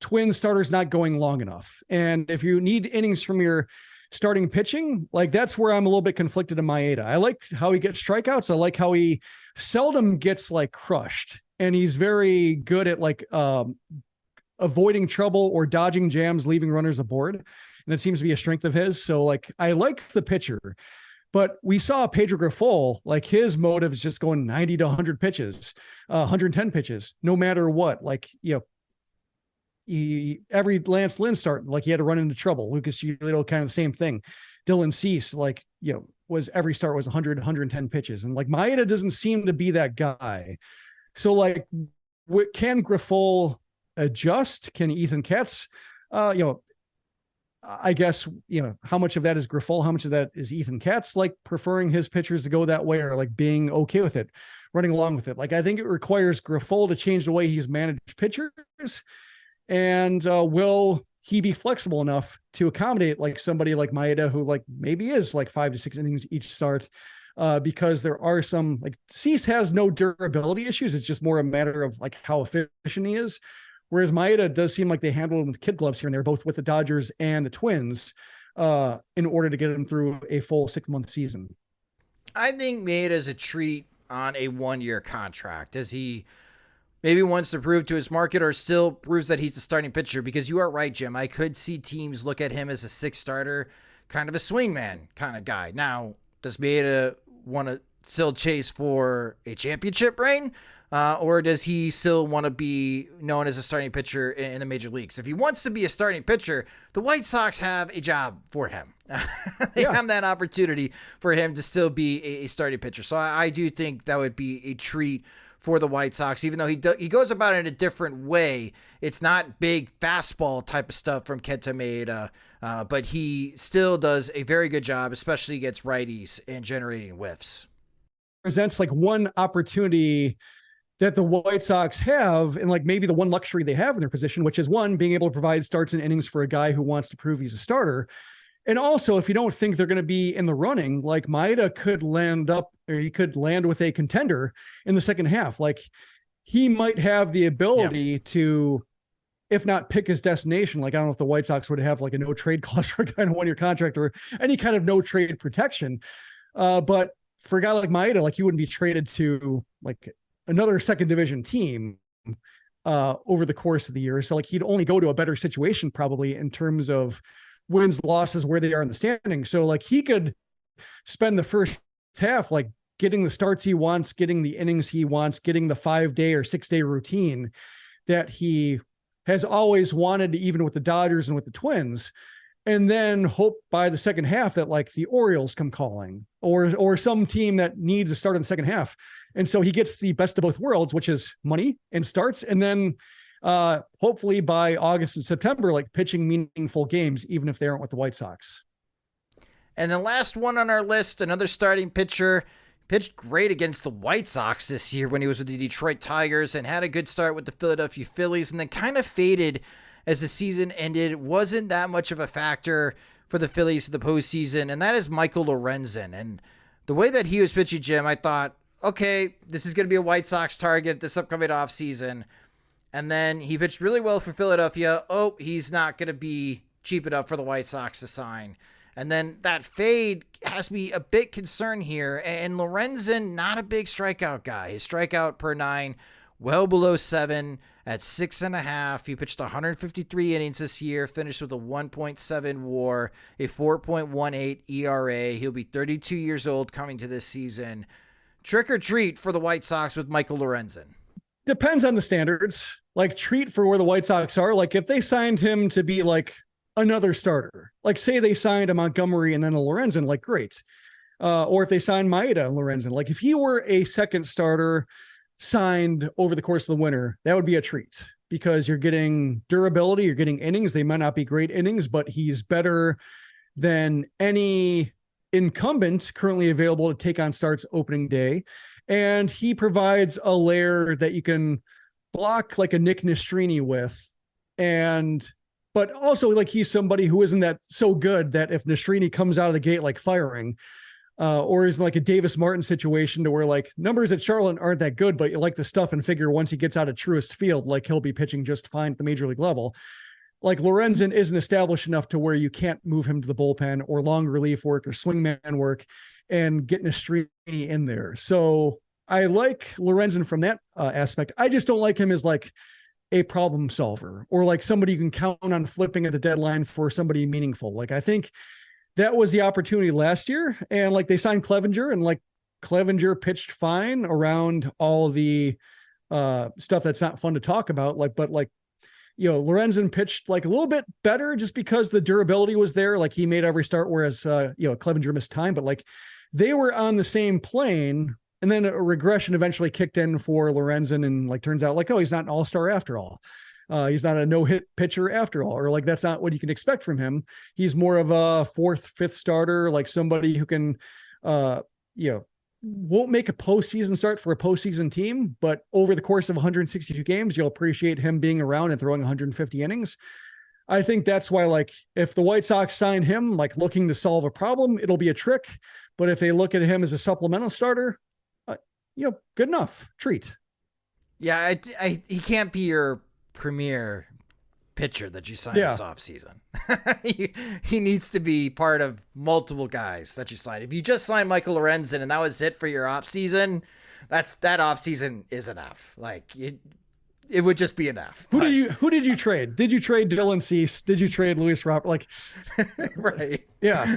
Twin starters not going long enough. And if you need innings from your starting pitching, like that's where I'm a little bit conflicted in Maeda. I like how he gets strikeouts. I like how he seldom gets like crushed, and he's very good at like avoiding trouble or dodging jams, leaving runners aboard. And that seems to be a strength of his. So like, I like the pitcher, but we saw Pedro Grifol, like his motive is just going 90 to 100 pitches, 110 pitches, no matter what. Like, every Lance Lynn start, like he had to run into trouble. Lucas Giolito, kind of the same thing. Dylan Cease, like, was every start was 100, 110 pitches. And like Maeda doesn't seem to be that guy. So like, can Grifol adjust? Can Ethan Katz, I guess, how much of that is Grifol? How much of that is Ethan Katz, like preferring his pitchers to go that way, or like being okay with it, running along with it? Like, I think it requires Grifol to change the way he's managed pitchers. And will he be flexible enough to accommodate like somebody like Maeda, who like maybe is like 5 to 6 innings each start, because there are some, like Cease has no durability issues. It's just more a matter of like how efficient he is. Whereas Maeda does seem like they handle him with kid gloves here and there, both with the Dodgers and the Twins, in order to get him through a full 6-month season. I think Maeda is a treat on a 1-year contract, as he maybe wants to prove to his market or still proves that he's a starting pitcher, because you are right, Jim. I could see teams look at him as a 6th starter, kind of a swingman kind of guy. Now, does Maeda want to still chase for a championship reign? Or does he still want to be known as a starting pitcher in the major leagues? If he wants to be a starting pitcher, the White Sox have a job for him. They have that opportunity for him to still be a starting pitcher. So I do think that would be a treat for the White Sox, even though he goes about it in a different way. It's not big fastball type of stuff from Kenta Maeda, but he still does a very good job, especially against righties and generating whiffs. Presents like one opportunity that the White Sox have, and like maybe the one luxury they have in their position, which is one, being able to provide starts and innings for a guy who wants to prove he's a starter. And also, if you don't think they're going to be in the running, like Maeda could land with a contender in the second half. Like he might have the ability to, if not pick his destination. Like, I don't know if the White Sox would have like a no trade clause for a guy on a 1-year contract or any kind of no trade protection. But for a guy like Maeda, like he wouldn't be traded to like another second division team over the course of the year. So like he'd only go to a better situation probably in terms of wins, losses, where they are in the standing. So like he could spend the first half like getting the starts he wants, getting the innings he wants, getting the 5-day or 6-day routine that he has always wanted, even with the Dodgers and with the Twins, and then hope by the second half that like the Orioles come calling or some team that needs a start in the second half. And so he gets the best of both worlds, which is money and starts. And then hopefully by August and September, like pitching meaningful games, even if they aren't with the White Sox. And the last one on our list, another starting pitcher, pitched great against the White Sox this year when he was with the Detroit Tigers and had a good start with the Philadelphia Phillies, and then kind of faded as the season ended. Wasn't that much of a factor for the Phillies in the postseason, and that is Michael Lorenzen. And the way that he was pitching, Jim, I thought, okay, this is going to be a White Sox target this upcoming offseason. And then he pitched really well for Philadelphia. Oh, he's not going to be cheap enough for the White Sox to sign. And then that fade has me a bit concerned here. And Lorenzen, not a big strikeout guy. His strikeout per 9, well below 7 at 6.5. He pitched 153 innings this year, finished with a 1.7 WAR, a 4.18 ERA. He'll be 32 years old coming to this season. Trick or treat for the White Sox with Michael Lorenzen? Depends on the standards. Like, treat for where the White Sox are. Like, if they signed him to be like another starter, like say they signed a Montgomery and then a Lorenzen, like great. Or if they signed Maeda and Lorenzen, like if he were a second starter signed over the course of the winter, that would be a treat because you're getting durability, you're getting innings. They might not be great innings, but he's better than any incumbent currently available to take on starts opening day. And he provides a layer that you can block like a Nick Nastrini with. But also like he's somebody who isn't that so good that if Nastrini comes out of the gate, like firing, or is like a Davis Martin situation to where like numbers at Charlotte aren't that good, but you like the stuff and figure once he gets out of Truist Field, like he'll be pitching just fine at the major league level. Like Lorenzen isn't established enough to where you can't move him to the bullpen or long relief work or swingman work and get Nastrini in there. So I like Lorenzen from that aspect. I just don't like him as like a problem solver or like somebody you can count on flipping at the deadline for somebody meaningful. Like, I think that was the opportunity last year. And like they signed Clevenger and like Clevenger pitched fine around all the stuff that's not fun to talk about. Like, but like, you know, Lorenzen pitched like a little bit better just because the durability was there. Like he made every start, whereas, Clevenger missed time, but like they were on the same plane. And then a regression eventually kicked in for Lorenzen and like, turns out like, oh, he's not an all-star after all. He's not a no-hit pitcher after all, or like, that's not what you can expect from him. He's more of a 4th, 5th starter, like somebody who can, won't make a postseason start for a postseason team, but over the course of 162 games, you'll appreciate him being around and throwing 150 innings. I think that's why, like, if the White Sox sign him, like looking to solve a problem, it'll be a trick. But if they look at him as a supplemental starter, good enough. Treat. Yeah, he can't be your premier pitcher that you sign this offseason. he needs to be part of multiple guys that you sign. If you just sign Michael Lorenzen and that was it for your offseason, that offseason is enough. Like it would just be enough. Who did you trade? Did you trade Dylan Cease? Did you trade Luis Robert? Like, right. Yeah.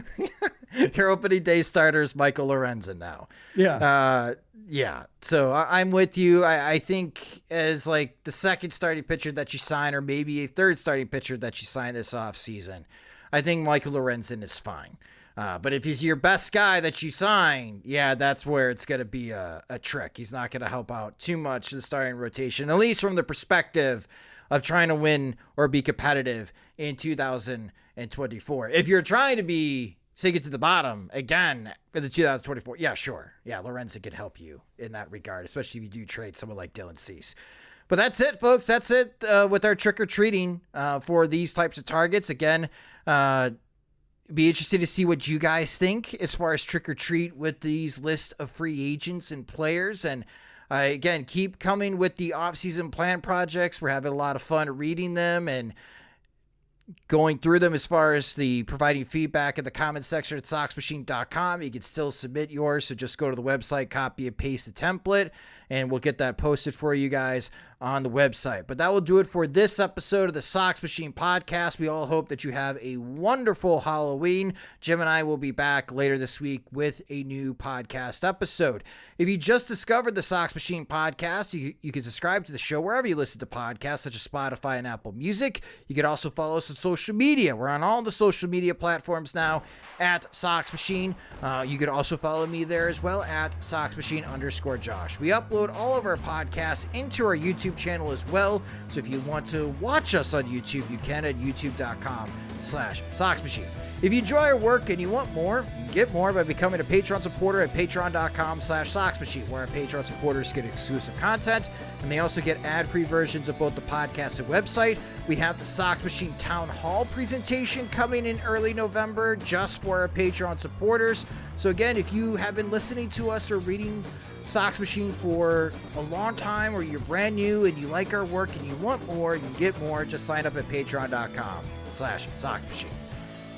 Your opening day starter's Michael Lorenzen now. Yeah. Yeah. So I'm with you. I think as like the second starting pitcher that you sign, or maybe a third starting pitcher that you sign this offseason, I think Michael Lorenzen is fine. But if he's your best guy that you sign, that's where it's going to be a trick. He's not going to help out too much in the starting rotation, at least from the perspective of trying to win or be competitive in 2024. If you're trying to be, say, get to the bottom again for the 2024, yeah, sure. Yeah, Lorenzen could help you in that regard, especially if you do trade someone like Dylan Cease. But that's it, folks. That's it with our trick-or-treating for these types of targets. Again, be interested to see what you guys think as far as trick or treat with these list of free agents and players. And again, keep coming with the offseason plan projects. We're having a lot of fun reading them and going through them as far as the providing feedback in the comment section at soxmachine.com. You can still submit yours. So just go to the website, copy and paste the template, and we'll get that posted for you guys on the website. But that will do it for this episode of the Sox Machine podcast. We all hope that you have a wonderful Halloween. Jim and I will be back later this week with a new podcast episode. If you just discovered the Sox Machine podcast, you can subscribe to the show wherever you listen to podcasts, such as Spotify and Apple Music. You can also follow us on social media. We're on all the social media platforms now at Sox Machine. You can also follow me there as well at SoxMachine_Josh. We upload all of our podcasts into our YouTube YouTube channel as well. So if you want to watch us on YouTube, you can at youtube.com/SoxMachine. If you enjoy our work and you want more, you can get more by becoming a Patreon supporter at patreon.com/SoxMachine, where our Patreon supporters get exclusive content, and they also get ad-free versions of both the podcast and website. We have the Sox Machine Town Hall presentation coming in early November just for our Patreon supporters. So again, if you have been listening to us or reading Sox Machine for a long time, or you're brand new and you like our work and you want more, you can get more, just sign up at patreon.com/SoxMachine.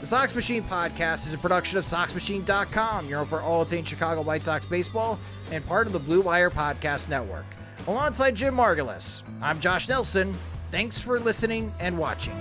The Sox Machine podcast is a production of SoxMachine.com, your home for all things Chicago White Sox baseball, and part of the Blue Wire Podcast Network. Alongside Jim Margalus, I'm Josh Nelson. Thanks for listening and watching.